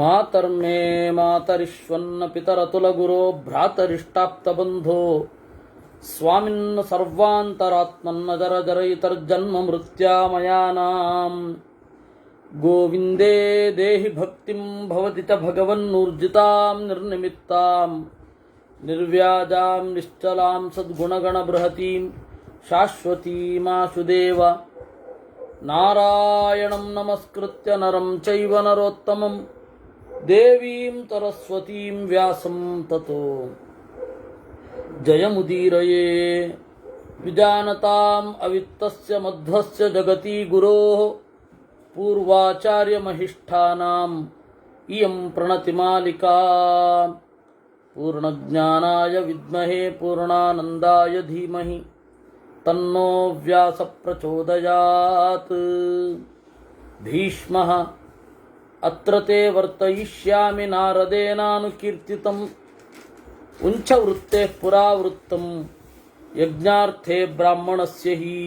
ಮಾತರ್ಮೇ ಮಾತರಿಶ್ವನ್ನ ಪಿತರತುಲಗುರೋ ಭ್ರಾತರಿಷ್ಟಾಪ್ತಬಂಧೋ ಸ್ವಾಮಿನ್ನ ಸರ್ವಾಂತರಾತ್ಮನ್ನ ಜರಜರಯಿತರ್ಜನ್ಮ ಮೃತ್ಯಾಮಯಾನಾಂ ಗೋವಿಂದೇ ದೇಹಿ ಭಕ್ತಿಂ ಭವತಿ ಚ ಭಗವನ್ನೂರ್ಜಿತಾಂ ನಿರ್ನಿಮಿತ್ತಾಂ ನಿರ್ವ್ಯಾಜಾಂ ನಿಶ್ಚಲಾಂ ಸದ್ಗುಣಗಣ ಬೃಹತೀಂ ಶಾಶ್ವತೀಮಾಶುದೇವ ನಾರಾಯಣಂ ನಮಸ್ಕೃತ್ಯ ನರಂ ಚೈವ ನರೋತ್ತಮಂ ದೇವೀಂ ಸರಸ್ವತೀಂ ವ್ಯಾಸಂ ತತೋ ಜಯಮುದೀರಯೇ ವಿಜಾನತಾಂ ಅವಿತ್ತಸ್ಯ ಮಧ್ವಸ್ಯ ಜಗತಿ ಗುರೋಃ ಪೂರ್ವಾಚಾರ್ಯಮಹಿಷ್ಠಾನಾಂ ಇಯಂ ಪ್ರಣತಿಮಾಲಿಕಾ ಪೂರ್ಣಜ್ಞಾನಾಯ ವಿದ್ಮಹೇ ಪೂರ್ಣಾನಂದಾಯ ಧೀಮಹಿ ತನ್ನೋ ವ್ಯಾಸ ಪ್ರಚೋದಯಾತ್. ಭೀಷ್ಮಃ ಅತ್ರ ತೇ ವರ್ತಯಿಷ್ಯಾಮಿ ನಾರದೇನಾನುಕೀರ್ತಿತಂ ಉಂಚವೃತ್ತೇಃ ಪುರಾವೃತ್ತಂ ಯಜ್ಞಾರ್ಥೇ ಬ್ರಾಹ್ಮಣಸ್ಯ ಹಿ.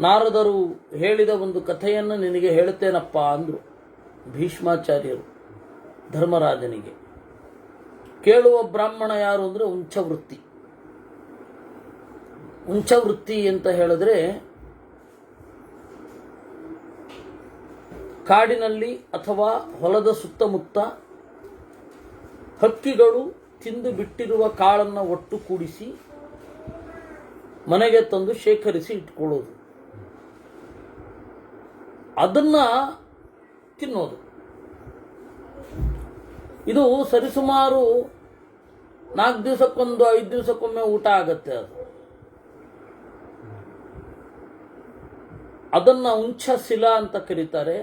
ನಾರದರು ಹೇಳಿದ ಒಂದು ಕಥೆಯನ್ನು ನಿನಗೆ ಹೇಳುತ್ತೇನಪ್ಪ ಅಂದರು ಭೀಷ್ಮಾಚಾರ್ಯರು ಧರ್ಮರಾಜನಿಗೆ. ಕೇಳುವ ಬ್ರಾಹ್ಮಣ ಯಾರು ಅಂದರೆ ಉಂಚವೃತ್ತಿ. ಉಂಚವೃತ್ತಿ ಅಂತ ಹೇಳಿದ್ರೆ ಕಾಡಿನಲ್ಲಿ ಅಥವಾ ಹೊಲದ ಸುತ್ತಮುತ್ತ ಹಕ್ಕಿಗಳು ತಿಂದು ಬಿಟ್ಟಿರುವ ಕಾಳನ್ನು ಒಟ್ಟು ಕೂಡಿಸಿ ಮನೆಗೆ ತಂದು ಶೇಖರಿಸಿ ಇಟ್ಕೊಳ್ಳೋದು, ಅದನ್ನ ತಿನ್ನೋದು. ಇದು ಸರಿಸುಮಾರು 4 ದಿವಸಕ್ಕೊಂದು 5 ದಿವಸಕ್ಕೊಮ್ಮೆ ಊಟ ಆಗತ್ತೆ. ಅದನ್ನ ಉಂಚಶಿಲ ಅಂತ ಕರೀತಾರೆ.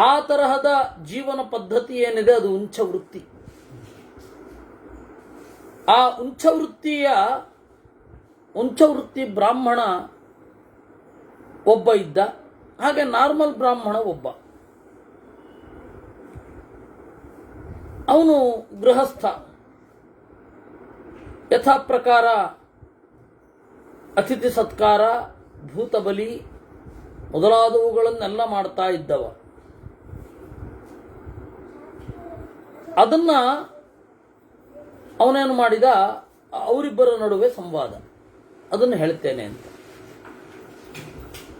ಆ ತರಹದ ಜೀವನ ಪದ್ಧತಿ ಏನಿದೆ ಅದು ಉಂಚವೃತ್ತಿ. ಆ ಉಂಚವೃತ್ತಿ ಬ್ರಾಹ್ಮಣ ಒಬ್ಬ ಇದ್ದ, ಹಾಗೆ ನಾರ್ಮಲ್ ಬ್ರಾಹ್ಮಣ ಒಬ್ಬ. ಅವನು ಗೃಹಸ್ಥ. ಯಥಾ ಪ್ರಕಾರ ಅತಿಥಿ ಸತ್ಕಾರ, ಭೂತಬಲಿ ಮೊದಲಾದವುಗಳನ್ನೆಲ್ಲ ಮಾಡ್ತಾ ಇದ್ದವ. ಅದನ್ನ ಅವನೇನು ಮಾಡಿದ, ಅವರಿಬ್ಬರ ನಡುವೆ ಸಂವಾದ, ಅದನ್ನು ಹೇಳ್ತೇನೆ ಅಂತ.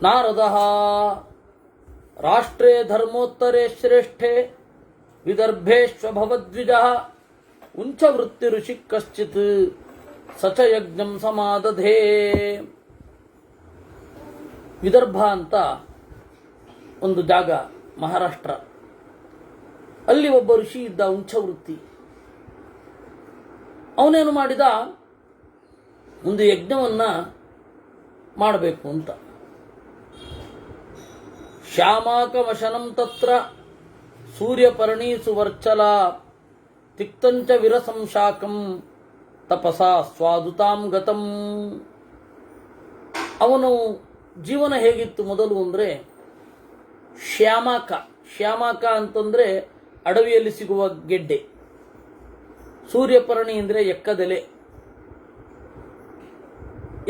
ನಾರದಃ ರಾಷ್ಟ್ರೇ ಧರ್ಮೋತ್ತರೇ ಶ್ರೇಷ್ಠೆ ವಿದರ್ಭೇಶ್ವಭವದ್ವಿಜಃ ಉಂಚವೃತ್ತಿ ಋಷಿ ಕಶ್ಚಿತ್ ಸಚ ಯಜ್ಞಂ ಸಮಾದಧೇ. ವಿದರ್ಭ ಅಂತ ಒಂದು ಜಾಗ, ಮಹಾರಾಷ್ಟ್ರ. ಅಲ್ಲಿ ಒಬ್ಬ ಋಷಿ ಇದ್ದ, ಉಂಚವೃತ್ತಿ. ಅವನೇನು ಮಾಡಿದ, ಒಂದು ಯಜ್ಞವನ್ನ ಮಾಡಬೇಕು ಅಂತ. ಶ್ಯಾಮಾಕಮಶನಂ ತತ್ರ ಸೂರ್ಯಪರ್ಣಿ ಸುವರ್ಚಲ ತಿಕ್ತಂಚ ವಿರಸಂಶಾಕಂ ತಪಸಾ ಸ್ವಾದುತಾಂ ಗತಂ. ಅವನು ಜೀವನ ಹೇಗಿತ್ತು ಮೊದಲು ಅಂದರೆ, ಶ್ಯಾಮಾಕ ಅಂತಂದ್ರೆ ಅಡವಿಯಲ್ಲಿ ಸಿಗುವ ಗೆಡ್ಡೆ, ಸೂರ್ಯಪರ್ಣಿ ಅಂದರೆ ಎಕ್ಕದೆಲೆ.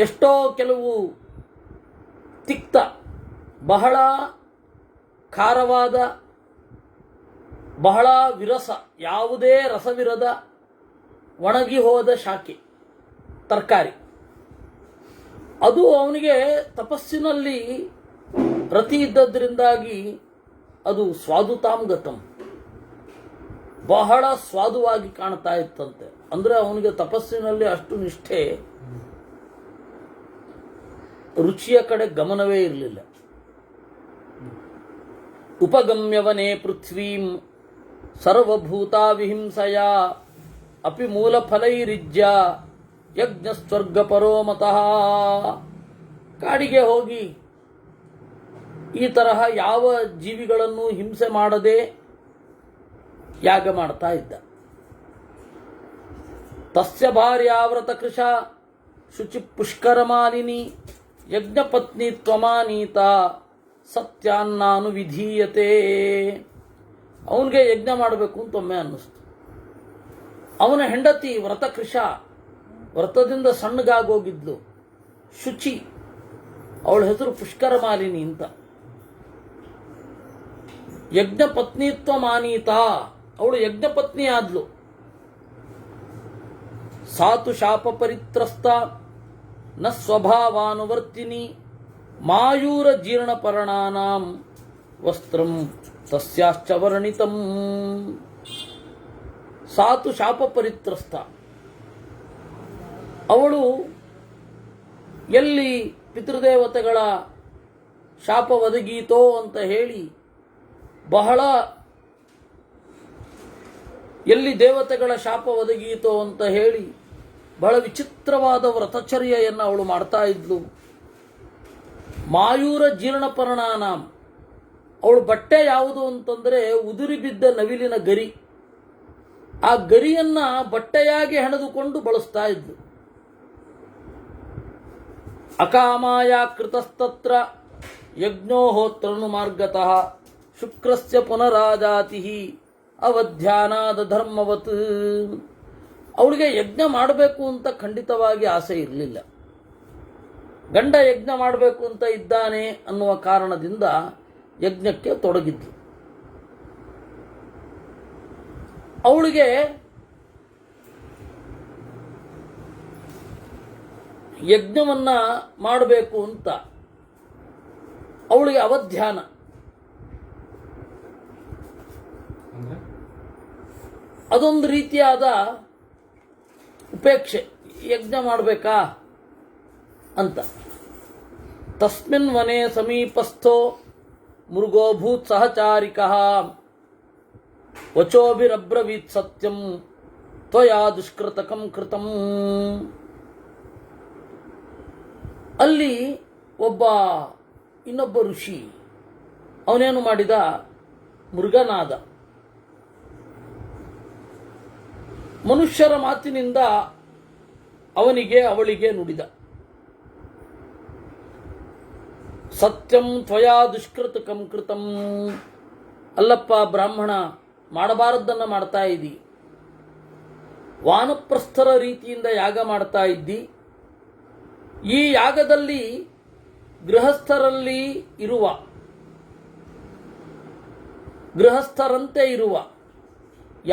ಎಷ್ಟೋ ಕೆಲವು ತಿಕ್ತ, ಬಹಳ ಖಾರವಾದ, ಬಹಳ ವಿರಸ, ಯಾವುದೇ ರಸವಿರದ ಒಣಗಿ ಹೋದ ಶಾಖೆ, ತರಕಾರಿ. ಅದು ಅವನಿಗೆ ತಪಸ್ಸಿನಲ್ಲಿ ರತಿ ಇದ್ದದ್ರಿಂದಾಗಿ ಅದು ಸ್ವಾದುತಾಂಗತಂ, ಬಹಳ ಸ್ವಾದುವಾಗಿ ಕಾಣ್ತಾ ಇತ್ತಂತೆ. ಅಂದ್ರೆ ಅವನಿಗೆ ತಪಸ್ಸಿನಲ್ಲಿ ಅಷ್ಟು ನಿಷ್ಠೆ, ರುಚಿಯ ಕಡೆ ಗಮನವೇ ಇರಲಿಲ್ಲ. ಉಪಗಮ್ಯವನೇ ಪೃಥ್ವೀಂ ಸರ್ವಭೂತಾ ವಿಹಿಂಸಯ ಅಪಿ ಮೂಲಫಲೈರಿಜ್ಯ ಯಜ್ಞ ಸ್ವರ್ಗ ಪರೋಮತಃ. ಕಾಡಿಗೆ ಹೋಗಿ ಈ ತರಹ ಯಾವ ಜೀವಿಗಳನ್ನು ಹಿಂಸೆ ಮಾಡದೆ ಯಾಗ ಮಾಡ್ತಾ ಇದ್ದ. ತಸ್ಯ ಭಾರ್ಯಾವ್ರತ ಕೃಶ ಶುಚಿ ಪುಷ್ಕರ ಮಾಲಿನಿ ಯಜ್ಞಪತ್ನಿ ತ್ವಮಾನೀತ ಸತ್ಯಾನ್ನಾನು ವಿಧೀಯತೆ. ಅವನಿಗೆ ಯಜ್ಞ ಮಾಡಬೇಕು ಅಂತ ಒಮ್ಮೆ ಅನ್ನಿಸ್ತು. ಅವನ ಹೆಂಡತಿ ವ್ರತಕೃಶ, ವ್ರತದಿಂದ ಸಣ್ಣಗಾಗೋಗಿದ್ಲು, ಶುಚಿ. ಅವಳ ಹೆಸರು ಪುಷ್ಕರ ಮಾಲಿನಿ ಅಂತ. ಯಜ್ಞ ಪತ್ನಿತ್ವ ಮಾನೀತ, ಅವಳು ಯಜ್ಞ ಪತ್ನಿ ಆದ್ಲು. ಸಾತು ಶಾಪ ಪರಿತ್ರಸ್ತ ನ ಸ್ವಭಾವಾನುವರ್ತಿನಿ ಮಾಯೂರ ಜೀರ್ಣಪರ್ಣಾನಾಂ ವಸ್ತ್ರಂ ತಸ್ಯಾಶ್ಚ ವರ್ಣಿತಂ. ಸಾತು ಶಾಪ ಪರಿತ್ರಸ್ತ, ಅವಳು ಎಲ್ಲಿ ಪಿತೃದೇವತೆಗಳ ಶಾಪ ಒದಗೀತೋ ಅಂತ ಹೇಳಿ ಬಹಳ, ಎಲ್ಲಿ ದೇವತೆಗಳ ಶಾಪ ಒದಗೀತೋ ಅಂತ ಹೇಳಿ ಬಹಳ ವಿಚಿತ್ರವಾದ ವ್ರತಚರ್ಯೆಯನ್ನು ಅವಳು ಮಾಡ್ತಾ ಇದ್ಲು. ಮಾಯೂರ ಜೀರ್ಣಪರ್ಣಾನಾಂ, ಅವಳು ಬಟ್ಟೆ ಯಾವುದು ಅಂತಂದ್ರೆ ಉದುರಿ ಬಿದ್ದ ನವಿಲಿನ ಗರಿ, ಆ ಗರಿಯನ್ನ ಬಟ್ಟೆಯಾಗಿ ಹೆಣೆದುಕೊಂಡು ಬಳಸ್ತಾ ಇದ್ಲು. ಅಕಾಮಾಯ ಕೃತಸ್ತತ್ರ ಯಜ್ಞೋಹೋತ್ರನು ಮಾರ್ಗತಃ ಶುಕ್ರಸ್ಯ ಪುನರಾಜಾತಿ ಅವಧ್ಯಾನಾದ ಧರ್ಮವತ್. ಅವಳಿಗೆ ಯಜ್ಞ ಮಾಡಬೇಕು ಅಂತ ಖಂಡಿತವಾಗಿ ಆಸೆ ಇರಲಿಲ್ಲ. ಗಂಡ ಯಜ್ಞ ಮಾಡಬೇಕು ಅಂತ ಇದ್ದಾನೆ ಅನ್ನುವ ಕಾರಣದಿಂದ ಯಜ್ಞಕ್ಕೆ ತೊಡಗಿದ್ಲು. ಅವಳಿಗೆ ಯಜ್ಞವನ್ನ ಮಾಡಬೇಕು ಅಂತ ಅವಳಿಗೆ ಅವಧ್ಯಾನ, ಅದೊಂದು ರೀತಿಯಾದ ಉಪೇಕ್ಷೆ. ಯಜ್ಞ ಮಾಡಬೇಕಾ ಅಂತ. ತಸ್ಮಿನ್ ವನೆ ಸಮೀಪಸ್ಥೋ ಮೃಗೋಭೂತ್ ಸಹಚಾರಿಕಃ ವಚೋಭಿರಬ್ರವೀತ್ ಸತ್ಯಂ ತ್ವಯಾ ದುಷ್ಕೃತಕಂ ಕೃತಂ. ಅಲ್ಲಿ ಇನ್ನೊಬ್ಬ ಋಷಿ, ಅವನೇನು ಮಾಡಿದ, ಮೃಗನಾದ. ಮನುಷ್ಯರ ಮಾತಿನಿಂದ ಅವಳಿಗೆ ನುಡಿದ, ಸತ್ಯಂ ತ್ವಯಾ ದುಷ್ಕೃತಕಂ ಕೃತಂ. ಅಲ್ಲಪ್ಪ ಬ್ರಾಹ್ಮಣ, ಮಾಡಬಾರದ್ದನ್ನು ಮಾಡ್ತಾ ಇದ್ದಿ, ವಾನಪ್ರಸ್ಥರ ರೀತಿಯಿಂದ ಯಾಗ ಮಾಡ್ತಾ ಇದ್ದಿ. ಈ ಯಾಗದಲ್ಲಿ ಗೃಹಸ್ಥರಂತೆ ಇರುವ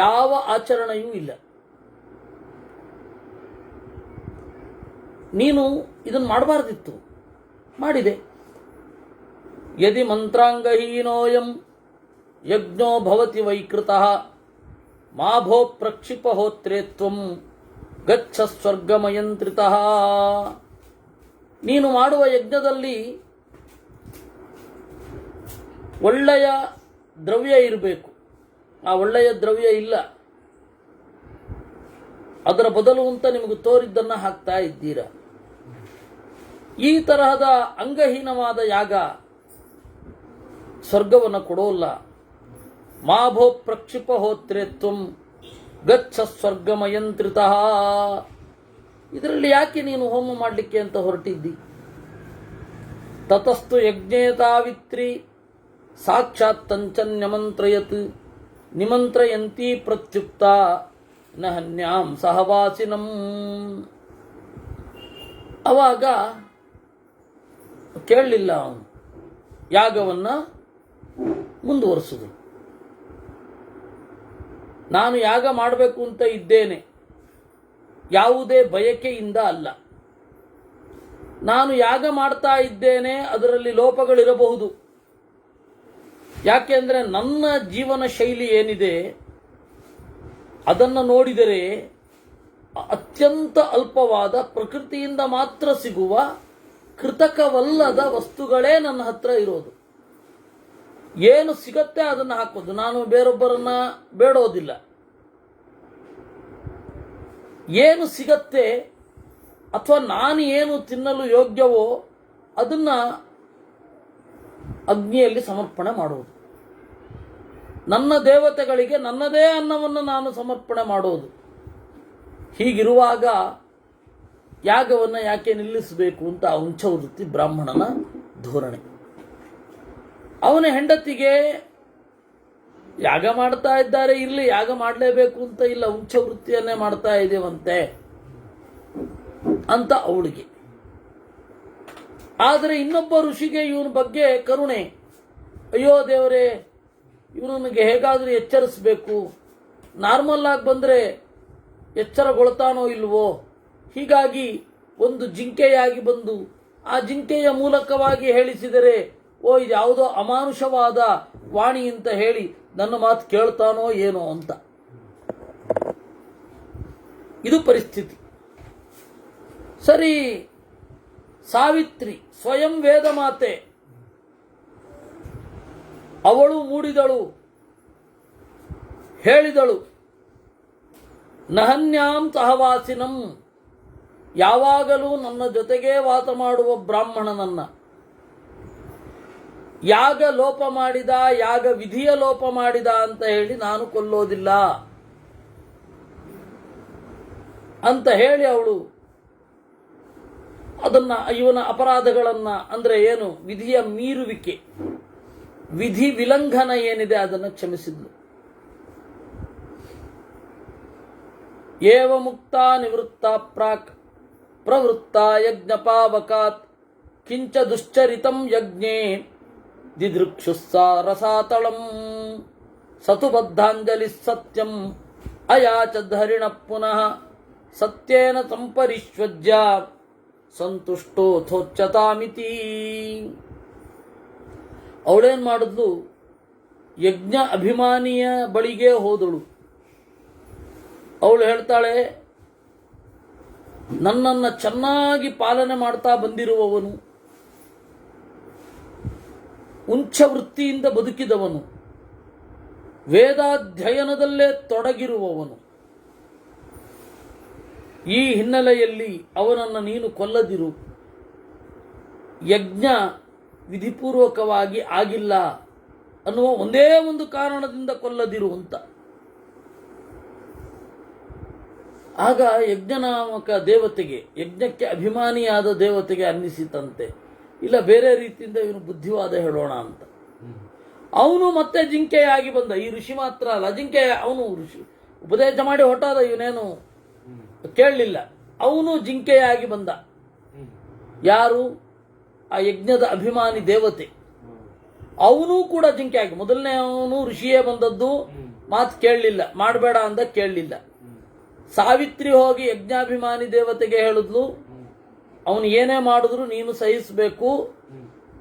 ಯಾವ ಆಚರಣೆಯೂ ಇಲ್ಲ. ನೀನು ಇದನ್ನು ಮಾಡಬಾರ್ದಿತ್ತು, ಮಾಡಿದೆ. ಯದಿ ಮಂತ್ರಾಂಗಹೀನೋಯಂ ಯಜ್ಞೋ ಭವತಿ ವೈಕೃತಃ ಮಾ ಭೋ ಪ್ರಕ್ಷಿಪ ಹೋತ್ರೇ ತ್ವಂ ಗಚ್ಚ ಸ್ವರ್ಗಮಯಂತ್ರಿತಃ. ನೀನು ಮಾಡುವ ಯಜ್ಞದಲ್ಲಿ ಒಳ್ಳೆಯ ದ್ರವ್ಯ ಇರಬೇಕು. ಆ ಒಳ್ಳೆಯ ದ್ರವ್ಯ ಇಲ್ಲ, ಅದರ ಬದಲು ಅಂತ ನಿಮಗೆ ತೋರಿದ್ದನ್ನು ಹಾಕ್ತಾ ಇದ್ದೀರಾ. ಈ ತರಹದ ಅಂಗಹೀನವಾದ ಯಾಗ ಸ್ವರ್ಗವನ್ನು ಕೊಡೋಲ್ಲ. ಮಾ ಭೋ ಪ್ರಕ್ಷಿಪ ಹೋತ್ರೇ ತ್ವಂ ಗಚ್ಚ ಸ್ವರ್ಗಮಯಂತ್ರಿತಃ. ಇದರಲ್ಲಿ ಯಾಕೆ ನೀನು ಹೋಮ ಮಾಡಲಿಕ್ಕೆ ಅಂತ ಹೊರಟಿದ್ದಿ? ತತಸ್ತು ಯಜ್ಞೇತಾವಿತ್ರಿ ಸಾಕ್ಷಾತ್ ತಂಚನ್ಯಮಂತ್ರಯತ್ ನಿಮಂತ್ರಯಂತಿ ಪ್ರತ್ಯುಕ್ತ ನಹನ್ಯಾಂ ಸಹವಾಸಿನಂ. ಅವಾಗ ಕೇಳಲಿಲ್ಲ ಅವನು, ಯಾಗವನ್ನ ಮುಂದುವರಿಸುದು. ನಾನು ಯಾಗ ಮಾಡಬೇಕು ಅಂತ ಇದ್ದೇನೆ, ಯಾವುದೇ ಬಯಕೆಯಿಂದ ಅಲ್ಲ. ನಾನು ಯಾಗ ಮಾಡ್ತಾ ಇದ್ದೇನೆ, ಅದರಲ್ಲಿ ಲೋಪಗಳಿರಬಹುದು. ಯಾಕೆಂದ್ರೆ ನನ್ನ ಜೀವನ ಶೈಲಿ ಏನಿದೆ ಅದನ್ನು ನೋಡಿದರೆ ಅತ್ಯಂತ ಅಲ್ಪವಾದ, ಪ್ರಕೃತಿಯಿಂದ ಮಾತ್ರ ಸಿಗುವ ಕೃತಕವಲ್ಲದ ವಸ್ತುಗಳೇ ನನ್ನ ಹತ್ರ ಇರೋದು. ಏನು ಸಿಗತ್ತೆ ಅದನ್ನು ಹಾಕೋದು. ನಾನು ಬೇರೊಬ್ಬರನ್ನ ಬೇಡೋದಿಲ್ಲ. ಏನು ಸಿಗತ್ತೆ ಅಥವಾ ನಾನು ಏನು ತಿನ್ನಲು ಯೋಗ್ಯವೋ ಅದನ್ನ ಅಗ್ನಿಯಲ್ಲಿ ಸಮರ್ಪಣೆ ಮಾಡುವುದು. ನನ್ನ ದೇವತೆಗಳಿಗೆ ನನ್ನದೇ ಅನ್ನವನ್ನು ನಾನು ಸಮರ್ಪಣೆ ಮಾಡುವುದು. ಹೀಗಿರುವಾಗ ಯಾಗವನ್ನು ಯಾಕೆ ನಿಲ್ಲಿಸಬೇಕು ಅಂತ ವಂಚವೃತ್ತಿ ಬ್ರಾಹ್ಮಣನ ಧೋರಣೆ. ಅವನ ಹೆಂಡತಿಗೆ ಯಾಗ ಮಾಡ್ತಾ ಇದ್ದಾರೆ, ಇರಲಿ, ಯಾಗ ಮಾಡಲೇಬೇಕು ಅಂತ ಇಲ್ಲ, ಉಂಚ ವೃತ್ತಿಯನ್ನೇ ಮಾಡ್ತಾ ಇದ್ದೇವಂತೆ ಅಂತ ಅವಳಿಗೆ. ಆದರೆ ಇನ್ನೊಬ್ಬ ಋಷಿಗೆ ಇವನ ಬಗ್ಗೆ ಕರುಣೆ. ಅಯ್ಯೋ ದೇವರೇ, ಇವನಿಗೆ ಹೇಗಾದರೂ ಎಚ್ಚರಿಸಬೇಕು, ನಾರ್ಮಲ್ ಆಗಿ ಬಂದರೆ ಎಚ್ಚರಗೊಳ್ತಾನೋ ಇಲ್ವೋ, ಹೀಗಾಗಿ ಒಂದು ಜಿಂಕೆಯಾಗಿ ಬಂದು ಆ ಜಿಂಕೆಯ ಮೂಲಕವಾಗಿ ಹೇಳಿಸಿದರೆ ಓ ಇದು ಯಾವುದೋ ಅಮಾನುಷವಾದ ವಾಣಿ ಅಂತ ಹೇಳಿ ನನ್ನ ಮಾತು ಕೇಳ್ತಾನೋ ಏನೋ ಅಂತ. ಇದು ಪರಿಸ್ಥಿತಿ. ಸರಿ, ಸಾವಿತ್ರಿ ಸ್ವಯಂ ವೇದ ಮಾತೆ, ಅವಳು ಮೂಡಿದಳು, ಹೇಳಿದಳು, ನಹನ್ಯಾಂ ಸಹವಾಸಿನಂ, ಯಾವಾಗಲೂ ನನ್ನ ಜೊತೆಗೇ ವಾಸ ಮಾಡುವ ಬ್ರಾಹ್ಮಣನನ್ನ ಯಾಗ ಲೋಪ ಮಾಡಿದ, ಯಾಗ ವಿಧಿಯ ಲೋಪ ಮಾಡಿದ ಅಂತ ಹೇಳಿ ನಾನು ಕೊಲ್ಲೋದಿಲ್ಲ ಅಂತ ಹೇಳಿ ಅವಳು ಅದನ್ನ, ಇವನ ಅಪರಾಧಗಳನ್ನ, ಅಂದ್ರೆ ಏನು, ವಿಧಿಯ ಮೀರುವಿಕೆ, ವಿಧಿ ವಿಲಂಘನ ಏನಿದೆ ಅದನ್ನು ಕ್ಷಮಿಸಿದ್ಲು. ಏವ ಮುಕ್ತ ನಿವೃತ್ತ ಪ್ರಾಕ್ ಪ್ರವೃತ್ತ ಯಜ್ಞಪಾವಕಾತ್ ಕಿಂಚ ದುಶ್ಚರಿತಂ ಯಜ್ಞೆ ದಿದೃಕ್ಷುಸ್ಸ ರಸಾತಳಂ ಸತುಬದ್ಧಾಂಜಲಿ ಸತ್ಯಂ ಅಯಾಚ ಹರಿಣ ಪುನಃ ಸತ್ಯೇನ ಸಂಪರಿಶ್ವಜ್ಯ ಸಂತುಷ್ಟೋ ಥೋಚ್ಯತಾಮಿತಿ. ಅವಳೇನ್ ಮಾಡಿದ್ಲು, ಯಜ್ಞ ಅಭಿಮಾನಿಯ ಬಳಿಗೆ ಹೋದಳು. ಅವಳು ಹೇಳ್ತಾಳೆ, ನನ್ನನ್ನು ಚೆನ್ನಾಗಿ ಪಾಲನೆ ಮಾಡ್ತಾ ಬಂದಿರುವವನು, ಉಂಚ ವೃತ್ತಿಯಿಂದ ಬದುಕಿದವನು, ವೇದಾಧ್ಯಯನದಲ್ಲೇ ತೊಡಗಿರುವವನು, ಈ ಹಿನ್ನೆಲೆಯಲ್ಲಿ ಅವನನ್ನು ನೀನು ಕೊಲ್ಲದಿರು, ಯಜ್ಞ ವಿಧಿಪೂರ್ವಕವಾಗಿ ಆಗಿಲ್ಲ ಅನ್ನುವ ಒಂದೇ ಒಂದು ಕಾರಣದಿಂದ ಕೊಲ್ಲದಿರು ಅಂತ. ಆಗ ಯಜ್ಞನಾಮಕ ದೇವತೆಗೆ, ಯಜ್ಞಕ್ಕೆ ಅಭಿಮಾನಿಯಾದ ದೇವತೆಗೆ ಅನ್ನಿಸಿತಂತೆ, ಇಲ್ಲ ಬೇರೆ ರೀತಿಯಿಂದ ಇವನು ಬುದ್ಧಿವಾದ ಹೇಳೋಣ ಅಂತ. ಅವನು ಮತ್ತೆ ಜಿಂಕೆಯಾಗಿ ಬಂದ. ಈ ಋಷಿ ಮಾತ್ರ ಅಲ್ಲ, ಜಿಂಕೆ, ಅವನು ಋಷಿ ಉಪದೇಶ ಮಾಡಿ ಹೊಟ್ಟಾದ, ಇವನೇನು ಕೇಳಲಿಲ್ಲ. ಅವನು ಜಿಂಕೆಯಾಗಿ ಬಂದ. ಯಾರು? ಆ ಯಜ್ಞದ ಅಭಿಮಾನಿ ದೇವತೆ. ಅವನು ಕೂಡ ಜಿಂಕೆಯಾಗಿ, ಮೊದಲನೇ ಅವನು ಋಷಿಯೇ ಬಂದದ್ದು, ಮಾತು ಕೇಳಲಿಲ್ಲ, ಮಾಡಬೇಡ ಅಂದ ಕೇಳಲಿಲ್ಲ. ಸಾವಿತ್ರಿ ಹೋಗಿ ಯಜ್ಞಾಭಿಮಾನಿ ದೇವತೆಗೆ ಹೇಳಿದ್ಲು, ಅವನು ಏನೇ ಮಾಡಿದ್ರು ನೀನು ಸಹಿಸಬೇಕು,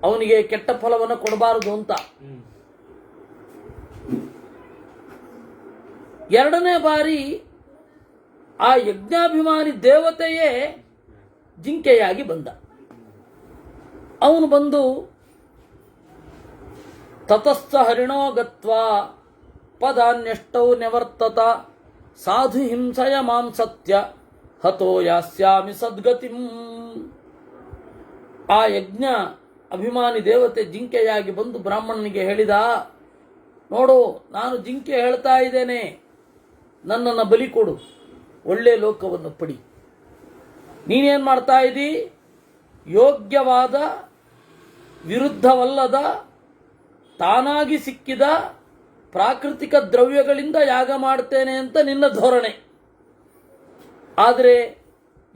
ಅವನಿಗೆ ಕೆಟ್ಟ ಫಲವನ್ನು ಕೊಡಬಾರದು ಅಂತ. ಎರಡನೇ ಬಾರಿ ಆ ಯಜ್ಞಾಭಿಮಾನಿ ದೇವತೆಯೇ ಜಿಂಕೆಯಾಗಿ ಬಂದ. ಅವನು ಬಂದು ತತಸ್ಥ ಹರಿಣೋ ಗತ್ವಾ ಪದಾನ್ಯಷ್ಟೌ ನಿವರ್ತತ ಸಾಧು ಹಿಂಸಯ ಮಾಂ ಸತ್ಯ ಹತೋ ಯಾಸ್ಯಾಮಿ ಸದ್ಗತಿಂ. ಆ ಯಜ್ಞ ಅಭಿಮಾನಿ ದೇವತೆ ಜಿಂಕೆಯಾಗಿ ಬಂದು ಬ್ರಾಹ್ಮಣನಿಗೆ ಹೇಳಿದ, ನೋಡು, ನಾನು ಜಿಂಕೆ ಹೇಳ್ತಾ ಇದ್ದೇನೆ, ನನ್ನನ್ನು ಬಲಿ ಕೊಡು, ಒಳ್ಳೆ ಲೋಕವನ್ನು ಪಡಿ. ನೀನೇನ್ ಮಾಡ್ತಾ ಇದ್ದೀ? ಯೋಗ್ಯವಾದ, ವಿರುದ್ಧವಲ್ಲದ, ತಾನಾಗಿ ಸಿಕ್ಕಿದ ಪ್ರಾಕೃತಿಕ ದ್ರವ್ಯಗಳಿಂದ ಯಾಗ ಮಾಡ್ತೇನೆ ಅಂತ ನಿನ್ನ ಧೋರಣೆ. ಆದರೆ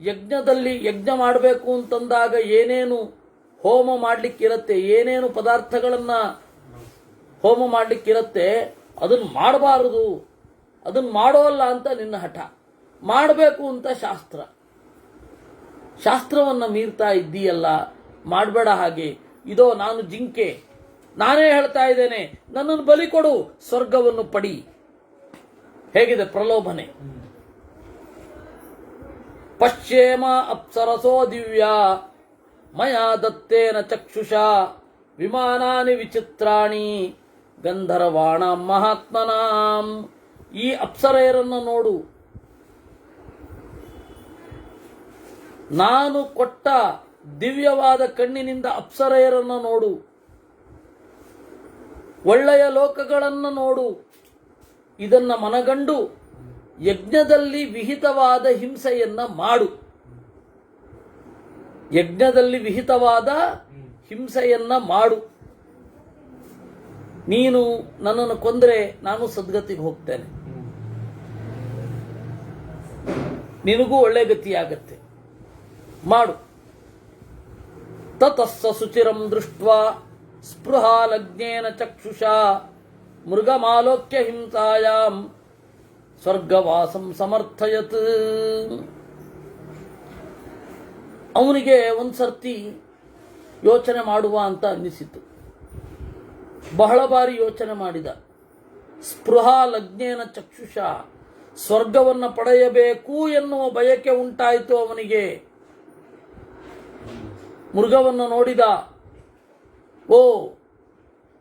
ಯಜ್ಞದಲ್ಲಿ ಯಜ್ಞ ಮಾಡಬೇಕು ಅಂತಂದಾಗ ಏನೇನು ಹೋಮ ಮಾಡಲಿಕ್ಕಿರತ್ತೆ, ಏನೇನು ಪದಾರ್ಥಗಳನ್ನು ಹೋಮ ಮಾಡಲಿಕ್ಕಿರತ್ತೆ, ಅದನ್ನು ಮಾಡಬಾರದು, ಅದನ್ನು ಮಾಡೋಲ್ಲ ಅಂತ ನಿನ್ನ ಹಠ. ಮಾಡಬೇಕು ಅಂತ ಶಾಸ್ತ್ರ, ಶಾಸ್ತ್ರವನ್ನು ಮೀರ್ತಾ ಇದ್ದೀಯಲ್ಲ, ಮಾಡಬೇಡ ಹಾಗೆ. ಇದೋ ನಾನು ಜಿಂಕೆ, ನಾನೇ ಹೇಳ್ತಾ ಇದ್ದೇನೆ, ನನ್ನನ್ನು ಬಲಿ ಕೊಡು, ಸ್ವರ್ಗವನ್ನು ಪಡಿ. ಹೇಗಿದೆ ಪ್ರಲೋಭನೆ! ಪಶ್ಯೇಮ ಅಪ್ಸರಸೋ ದಿವ್ಯ ಮಯಾ ದತ್ತೇನ ಚಕ್ಷುಷಾ ವಿಮಾನಾನಿ ವಿಚಿತ್ರಾಣಿ ಗಂಧರ್ವಾಣ ಮಹಾತ್ಮನಾಂ. ಈ ಅಪ್ಸರೆಯರನ್ನು ನೋಡು, ನಾನು ಕೊಟ್ಟ ದಿವ್ಯವಾದ ಕಣ್ಣಿನಿಂದ ಅಪ್ಸರೆಯರನ್ನು ನೋಡು, ಒಳ್ಳೆಯ ಲೋಕಗಳನ್ನು ನೋಡು. ಇದನ್ನ ಮನಗಂಡು ಯಜ್ಞದಲ್ಲಿ ವಿಹಿತವಾದ ಹಿಂಸೆಯನ್ನ ಮಾಡು, ಯಜ್ಞದಲ್ಲಿ ವಿಹಿತವಾದ ಹಿಂಸೆಯನ್ನ ಮಾಡು. ನೀನು ನನ್ನನ್ನು ಕೊಂದರೆ ನಾನು ಸದ್ಗತಿಗೆ ಹೋಗ್ತೇನೆ, ನಿನಗೂ ಒಳ್ಳೆ ಗತಿಯಾಗತ್ತೆ, ಮಾಡು. ತತಸ್ಸ ಸುಚಿರಂ ದೃಷ್ಟ್ವಾ ಸ್ಪೃಹಾಲಗ್ನೇನ ಚಕ್ಷುಷಾ ಮೃಗಮಾಲೋಕ್ಯ ಹಿಂಸಾಯಾಂ ಸ್ವರ್ಗವಾಸಂ ಸಮರ್ಥಯತ್. ಅವನಿಗೆ ಒಂದ್ಸರ್ತಿ ಯೋಚನೆ ಮಾಡುವ ಅಂತ ಅನ್ನಿಸಿತು. ಬಹಳ ಬಾರಿ ಯೋಚನೆ ಮಾಡಿದ. ಸ್ಪೃಹಾಲಗ್ನೇನ ಚಕ್ಷುಷಾ, ಸ್ವರ್ಗವನ್ನು ಪಡೆಯಬೇಕು ಎನ್ನುವ ಬಯಕೆ ಉಂಟಾಯಿತು ಅವನಿಗೆ. ಮೃಗವನ್ನು ನೋಡಿದ, ಓ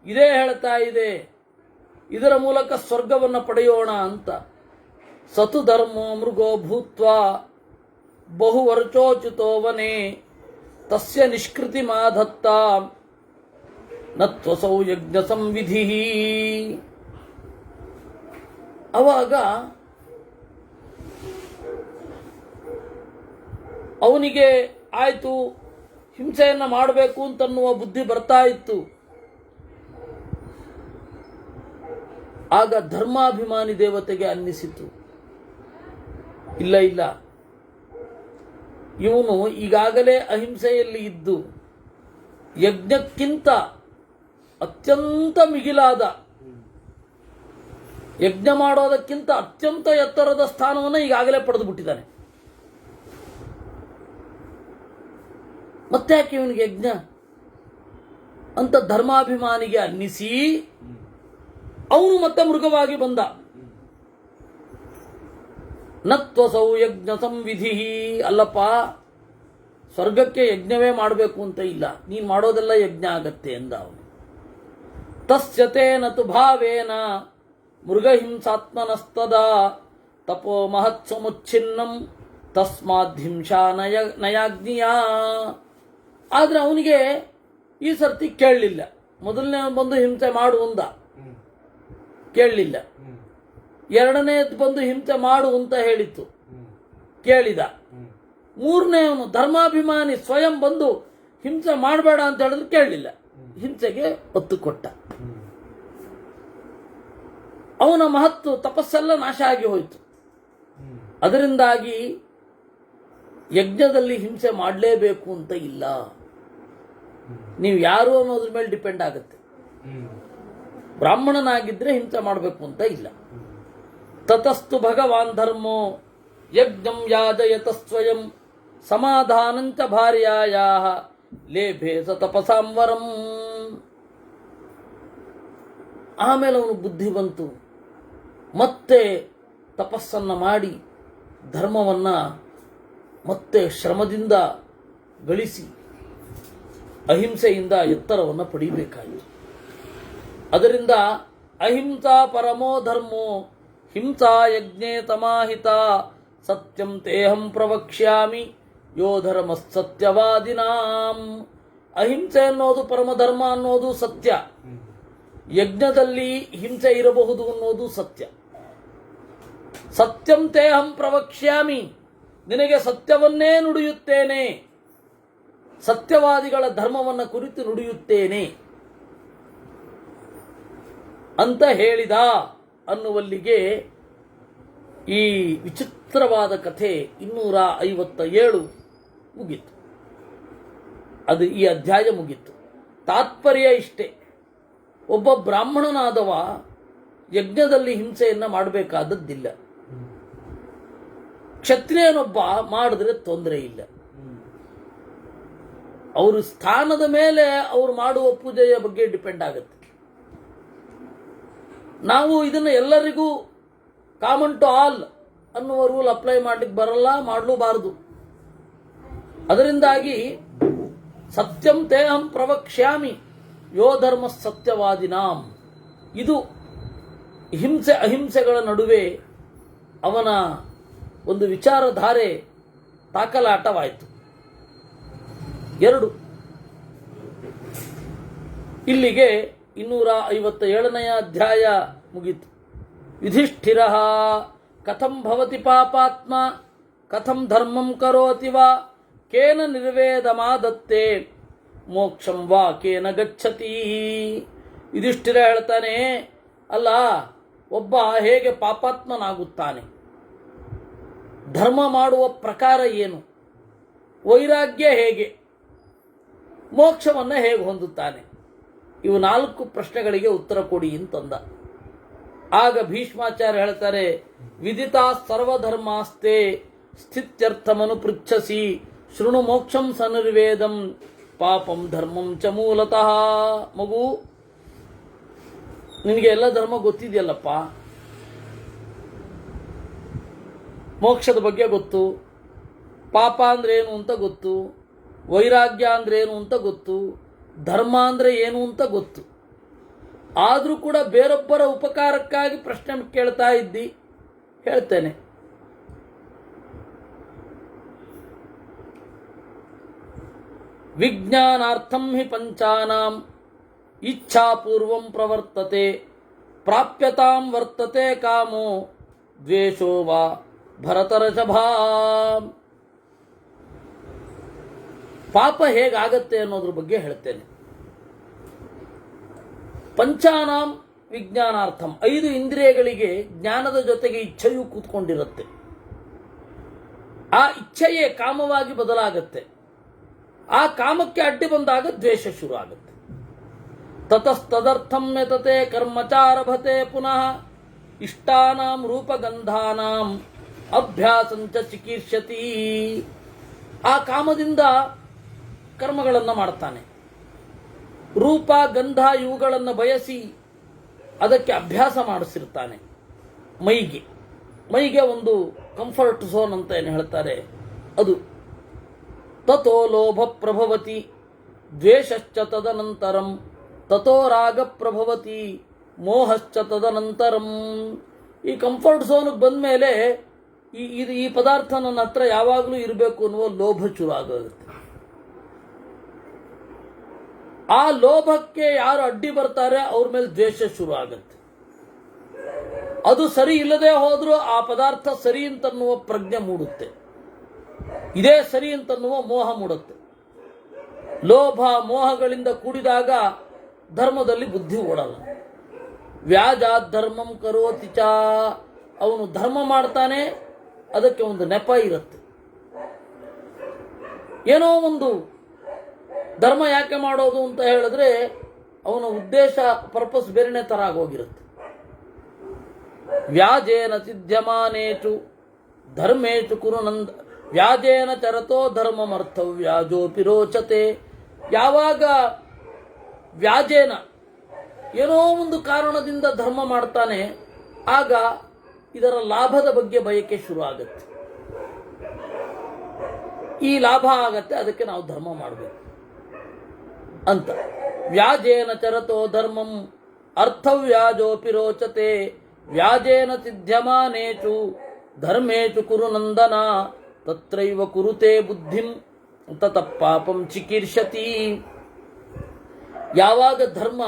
ಇದೇ ಹೇಳ್ತಾ ಇದೆ, ಇದರ ಮೂಲಕ ಸ್ವರ್ಗವನ್ನು ಪಡೆಯೋಣ ಅಂತ. ಸತು ಧರ್ಮೋ ಮೃಗೋ ಭೂತ್ವಾ ಬಹುವರ್ಚೋಚಿತೋ ವನೆ ತಸ್ಯ ನಿಷ್ಕೃತಿ ಮಾಧತ್ತ ನತ್ವಸೌ ಯಜ್ಞ ಸಂವಿಧಿ. ಅವಾಗ ಅವನಿಗೆ ಆಯ್ತು, ಹಿಂಸೆಯನ್ನು ಮಾಡಬೇಕು ಅಂತನ್ನುವ ಬುದ್ಧಿ ಬರ್ತಾ ಇತ್ತು. ಆಗ ಧರ್ಮಾಭಿಮಾನಿ ದೇವತೆಗೆ ಅನ್ನಿಸಿತು, ಇಲ್ಲ ಇಲ್ಲ, ಇವನು ಈಗಾಗಲೇ ಅಹಿಂಸೆಯಲ್ಲಿ ಇದ್ದು ಯಜ್ಞಕ್ಕಿಂತ ಅತ್ಯಂತ ಮಿಗಿಲಾದ, ಯಜ್ಞ ಮಾಡೋದಕ್ಕಿಂತ ಅತ್ಯಂತ ಎತ್ತರದ ಸ್ಥಾನವನ್ನು ಈಗಾಗಲೇ ಪಡೆದು ಬಿಟ್ಟಿದ್ದಾನೆ. ಮತ್ತೆ ಯಾಕೆ ಇವನಿಗೆ ಯಜ್ಞ ಅಂತ ಧರ್ಮಾಭಿಮಾನಿಗೆ ಅನ್ನಿಸಿ ಅವನು ಮತ್ತೆ ಮೃಗವಾಗಿ ಬಂದ. ನತ್ವಸೌ ಯಜ್ಞ ಸಂವಿಧಿ, ಅಲ್ಲಪ್ಪ ಸ್ವರ್ಗಕ್ಕೆ ಯಜ್ಞವೇ ಮಾಡಬೇಕು ಅಂತ ಇಲ್ಲ, ನೀನು ಮಾಡೋದೆಲ್ಲ ಯಜ್ಞ ಆಗತ್ತೆ ಎಂದ ಅವನು. ತಸ್ಯತೇನ ತು ಭಾವೇನ ಮೃಗಹಿಂಸಾತ್ಮನಸ್ತದಾ ತಪೋ ಮಹತ್ಸಮುಚ್ಛಿನ್ನಂ ತಸ್ಮಾದ್ಹಿಂಸಾ ನಯಾಗ್ನಿಯ. ಆದ್ರೆ ಅವನಿಗೆ ಈ ಸರ್ತಿ ಕೇಳಲಿಲ್ಲ. ಮೊದಲನೇ ಬಂದು ಹಿಂಸೆ ಮಾಡು ಅಂದ, ಕೇಳಲಿಲ್ಲ. ಎರಡನೇದು ಬಂದು ಹಿಂಸೆ ಮಾಡು ಅಂತ ಹೇಳಿತ್ತು, ಕೇಳಿದ. ಮೂರನೇವನು ಧರ್ಮಾಭಿಮಾನಿ ಸ್ವಯಂ ಬಂದು ಹಿಂಸೆ ಮಾಡಬೇಡ ಅಂತ ಹೇಳಿದ್ರು ಕೇಳಲಿಲ್ಲ, ಹಿಂಸೆಗೆ ಒತ್ತು ಕೊಟ್ಟ. ಅವನ ಮಹತ್ವ ತಪಸ್ಸೆಲ್ಲ ನಾಶ ಆಗಿ ಹೋಯಿತು. ಅದರಿಂದಾಗಿ ಯಜ್ಞದಲ್ಲಿ ಹಿಂಸೆ ಮಾಡಲೇಬೇಕು ಅಂತ ಇಲ್ಲ, ನೀವು ಯಾರು ಅನ್ನೋದ್ರ ಮೇಲೆ ಡಿಪೆಂಡ್ ಆಗುತ್ತೆ. ಬ್ರಾಹ್ಮಣನಾಗಿದ್ರೆ ಹಿಂಸೆ ಮಾಡಬೇಕು ಅಂತ ಇಲ್ಲ. ತತಸ್ತು ಭಗವಾನ್ ಧರ್ಮೋ ಯಜ್ಞಂ ಯಾಜಯತ ಸ್ವಯಂ ಸಮಾಧಾನಂಚ ಭಾರ್ಯಾಯಾಃ ಲೇಭೆ ಸ ತಪಸಾಂವರಂ. ಆಮೇಲೆ ಅವನು ಬುದ್ಧಿ ಬಂತು, ಮತ್ತೆ ತಪಸ್ಸನ್ನು ಮಾಡಿ ಧರ್ಮವನ್ನ ಮತ್ತೆ ಶ್ರಮದಿಂದ ಗಳಿಸಿ ಅಹಿಂಸೆಯಿಂದ ಎತ್ತರವನ್ನು ಪಡೆಯಬೇಕಾಯಿತು. ಅದರಿಂದ ಅಹಿಂಸಾ ಪರಮೋ ಧರ್ಮೋ ಹಿಂಸಾ ಯಜ್ಞೇ ತಮಾಹಿತ ಸತ್ಯಂ ತೇಹಂ ಪ್ರವಕ್ಷ್ಯಾಮಿ ಯೋ ಧರ್ಮ ಸತ್ಯವಾದಿನಾಂ. ಅಹಿಂಸೆ ಅನ್ನೋದು ಪರಮಧರ್ಮ ಅನ್ನೋದು ಸತ್ಯ, ಯಜ್ಞದಲ್ಲಿ ಹಿಂಸೆ ಇರಬಹುದು ಅನ್ನೋದು ಸತ್ಯ. ಸತ್ಯಂ ತೇಹಂ ಪ್ರವಕ್ಷ್ಯಾಮಿ, ನಿನಗೆ ಸತ್ಯವನ್ನೇ ನುಡಿಯುತ್ತೇನೆ, ಸತ್ಯವಾದಿಗಳ ಧರ್ಮವನ್ನು ಕುರಿತು ನುಡಿಯುತ್ತೇನೆ ಅಂತ ಹೇಳಿದ ಅನ್ನುವಲ್ಲಿಗೆ ಈ ವಿಚಿತ್ರವಾದ ಕಥೆ 257 ಮುಗೀತು. ಅದು ಈ ಅಧ್ಯಾಯ ಮುಗೀತು. ತಾತ್ಪರ್ಯ ಇಷ್ಟೇ, ಒಬ್ಬ ಬ್ರಾಹ್ಮಣನಾದವ ಯಜ್ಞದಲ್ಲಿ ಹಿಂಸೆಯನ್ನು ಮಾಡಬೇಕಾದದ್ದಿಲ್ಲ. ಕ್ಷತ್ರಿಯನೊಬ್ಬ ಮಾಡಿದ್ರೆ ತೊಂದರೆ ಇಲ್ಲ. ಅವರು ಸ್ಥಾನದ ಮೇಲೆ ಅವರು ಮಾಡುವ ಪೂಜೆಯ ಬಗ್ಗೆ ಡಿಪೆಂಡ್ ಆಗುತ್ತೆ. ನಾವು ಇದನ್ನು ಎಲ್ಲರಿಗೂ ಕಾಮನ್ ಟು ಆಲ್ ಅನ್ನುವ ರೂಲ್ ಅಪ್ಲೈ ಮಾಡ್ಲಿಕ್ಕೆ ಬರಲ್ಲ, ಮಾಡಲೂಬಾರದು. ಅದರಿಂದಾಗಿ ಸತ್ಯಂ ತೇಹಂ ಪ್ರವಕ್ಷ್ಯಾಮಿ ಯೋ ಧರ್ಮ ಸತ್ಯವಾದಿನಾಂ, ಇದು ಹಿಂಸೆ ಅಹಿಂಸೆಗಳ ನಡುವೆ ಅವನ ಒಂದು ವಿಚಾರಧಾರೆ ತಾಕಲಾಟವಾಯಿತು. 2 ಇಲ್ಲಿಗೆ 257ನೇ ಅಧ್ಯಾಯ ಮುಗಿತು. ಯುಧಿಷ್ಠಿರ ಕಥಂ ಭವತಿ ಪಾಪಾತ್ಮ ಕಥಂ ಧರ್ಮಂ ಕರೋತಿ ವಾ ಕೇನ ನಿರ್ವೇದಮಾದತ್ತೆ ಮೋಕ್ಷಂ ವಾ ಕೇನ ಗಚ್ಚತಿ. ಯುಧಿಷ್ಠಿರ ಹೇಳ್ತಾನೆ, ಅಲ್ಲ, ಒಬ್ಬ ಹೇಗೆ ಪಾಪಾತ್ಮನಾಗುತ್ತಾನೆ, ಧರ್ಮ ಮಾಡುವ ಪ್ರಕಾರ ಏನು, ವೈರಾಗ್ಯ ಹೇಗೆ, ಮೋಕ್ಷವನ್ನು ಹೇಗೆ ಹೊಂದುತ್ತಾನೆ, ಇವು 4 ಪ್ರಶ್ನೆಗಳಿಗೆ ಉತ್ತರ ಕೊಡಿ ಅಂತಂದ. ಆಗ ಭೀಷ್ಮಾಚಾರ್ಯ ಹೇಳ್ತಾರೆ, ವಿದಿತಾ ಸರ್ವಧರ್ಮಾಸ್ತೆ ಸ್ಥಿತ್ಯರ್ಥಮನು ಪೃಚ್ಛಸಿ ಶೃಣು ಮೋಕ್ಷಂ ಸನಿರ್ವೇದಂ ಪಾಪಂ ಧರ್ಮಂ ಚ ಮೂಲತಃ. ಮಗು, ನಿನಗೆ ಎಲ್ಲ ಧರ್ಮ ಗೊತ್ತಿದೆಯಲ್ಲಪ್ಪ, ಮೋಕ್ಷದ ಬಗ್ಗೆ ಗೊತ್ತು, ಪಾಪ ಅಂದ್ರೆ ಏನು ಅಂತ ಗೊತ್ತು, ವೈರಾಗ್ಯ ಅಂದ್ರೆ ಏನು ಅಂತ ಗೊತ್ತು, ಧರ್ಮ ಅಂದ್ರೆ ಏನು ಅಂತ ಗೊತ್ತು. ಆದರೂ ಕೂಡ ಬೇರೊಬ್ಬರ ಉಪಕಾರಕ್ಕಾಗಿ ಪ್ರಶ್ನೆ ಕೇಳ್ತಾ ಇದ್ದಿ. ಹೇಳ್ತೇನೆ, ವಿಜ್ಞಾನಾರ್ಥಂ ಹಿ ಪಂಚಾನಾಂ ಇಚ್ಛಾಪೂರ್ವಂ ಪ್ರವರ್ತತೆ ಪ್ರಾಪ್ಯತಾಂ ವರ್ತತೆ ಕಾಮೋ ದ್ವೇಷೋ ವಾ ಭರತರಷಭಾ. ಪಾಪ ಹೇಗಾಗತ್ತೆ ಅನ್ನೋದ್ರ ಬಗ್ಗೆ ಹೇಳ್ತೇನೆ. ಪಂಚಾನಾಂ ವಿಜ್ಞಾನಾರ್ಥಂ, 5 ಇಂದ್ರಿಯಗಳಿಗೆ ಜ್ಞಾನದ ಜೊತೆಗೆ ಇಚ್ಛೆಯೂ ಕೂತ್ಕೊಂಡಿರುತ್ತೆ. ಆ ಇಚ್ಛೆಯೇ ಕಾಮವಾಗಿ ಬದಲಾಗತ್ತೆ. ಆ ಕಾಮಕ್ಕೆ ಅಡ್ಡಿ ಬಂದಾಗ ದ್ವೇಷ ಶುರು ಆಗುತ್ತೆ. ತತಸ್ತದರ್ಥಂ ಯತತೆ ಕರ್ಮಚಾರಭತೆ ಪುನಃ ಇಷ್ಟಾನಾಂ ರೂಪಗಂಧಾನಾಂ ಅಭ್ಯಾಸಂಚ ಚಿಕೀರ್ಷತಿ. ಆ ಕಾಮದಿಂದ ಕರ್ಮಗಳನ್ನು ಮಾಡ್ತಾನೆ. ರೂಪ, ಗಂಧ ಇವುಗಳನ್ನು ಬಯಸಿ ಅದಕ್ಕೆ ಅಭ್ಯಾಸ ಮಾಡಿಸಿರ್ತಾನೆ. ಮೈಗೆ ಒಂದು ಕಂಫರ್ಟ್ ಝೋನ್ ಅಂತ ಏನು ಹೇಳ್ತಾರೆ ಅದು. ತಥೋ ಲೋಭ ಪ್ರಭವತಿ ದ್ವೇಷಶ್ಚ ತದನಂತರಂ ತಥೋ ರಾಗ ಪ್ರಭವತಿ ಮೋಹಶ್ಚ ತದನಂತರಂ. ಈ ಕಂಫರ್ಟ್ ಝೋನ್ಗೆ ಬಂದ ಮೇಲೆ ಈ ಪದಾರ್ಥ ನನ್ನ ಹತ್ರ ಯಾವಾಗಲೂ ಇರಬೇಕು ಅನ್ನುವ ಲೋಭ ಶುರು ಆಗುತ್ತೆ. ಆ ಲೋಭಕ್ಕೆ ಯಾರು ಅಡ್ಡಿ ಬರ್ತಾರೆ ಅವ್ರ ಮೇಲೆ ದ್ವೇಷ ಶುರು ಆಗುತ್ತೆ. ಅದು ಸರಿ ಇಲ್ಲದೆ ಹೋದ್ರೂ ಆ ಪದಾರ್ಥ ಸರಿ ಅಂತನ್ನುವ ಪ್ರಜ್ಞೆ ಮೂಡುತ್ತೆ. ಇದೇ ಸರಿ ಅಂತನ್ನುವ ಮೋಹ ಮೂಡುತ್ತೆ. ಲೋಭ ಮೋಹಗಳಿಂದ ಕೂಡಿದಾಗ ಧರ್ಮದಲ್ಲಿ ಬುದ್ಧಿ ಓಡಲ್ಲ. ವ್ಯಾಜ ಧರ್ಮಂ ಕರೋತಿ ಚ. ಅವನು ಧರ್ಮ ಮಾಡ್ತಾನೆ, ಅದಕ್ಕೆ ಒಂದು ನೆಪ ಇರುತ್ತೆ. ಏನೋ ಒಂದು ಧರ್ಮ ಯಾಕೆ ಮಾಡೋದು ಅಂತ ಹೇಳಿದ್ರೆ ಅವನ ಉದ್ದೇಶ, ಪರ್ಪಸ್ ಬೇರೆನೇ ತರ ಆಗೋಗಿರುತ್ತೆ. ವ್ಯಾಜೇನ ಸಿದ್ಧ್ಯಮಾನೇಚು ಧರ್ಮೇಚು ಕುರುನಂದ ವ್ಯಾಜೇನ ಚರತೋ ಧರ್ಮಮರ್ಥ ವ್ಯಾಜೋಪಿ ರೋಚತೆ. ಯಾವಾಗ ವ್ಯಾಜೇನ ಏನೋ ಒಂದು ಕಾರಣದಿಂದ ಧರ್ಮ ಮಾಡ್ತಾನೆ, ಆಗ ಇದರ ಲಾಭದ ಬಗ್ಗೆ ಬಯಕೆ ಶುರು ಆಗುತ್ತೆ. ಈ ಲಾಭ ಆಗತ್ತೆ, ಅದಕ್ಕೆ ನಾವು ಧರ್ಮ ಮಾಡಬೇಕು ಅಂತ. ವ್ಯಾಜೇನ ಚರತೋ ಧರ್ಮಂ ಅರ್ಥವ್ಯಾಜೋಪಿ ರೋಚತೆ ವ್ಯಾಜೇನ ಸಿದ್ಧ್ಯಮಾನೇಚು ಧರ್ಮೇಚು ಕುರು ನಂದನ ತತ್ರೈವ ಕುರುತೆ ಬುದ್ಧಿಂ ತತಃ ಪಾಪಂ ಚಿಕೀರ್ಷತಿ. ಯಾವಾಗ ಧರ್ಮ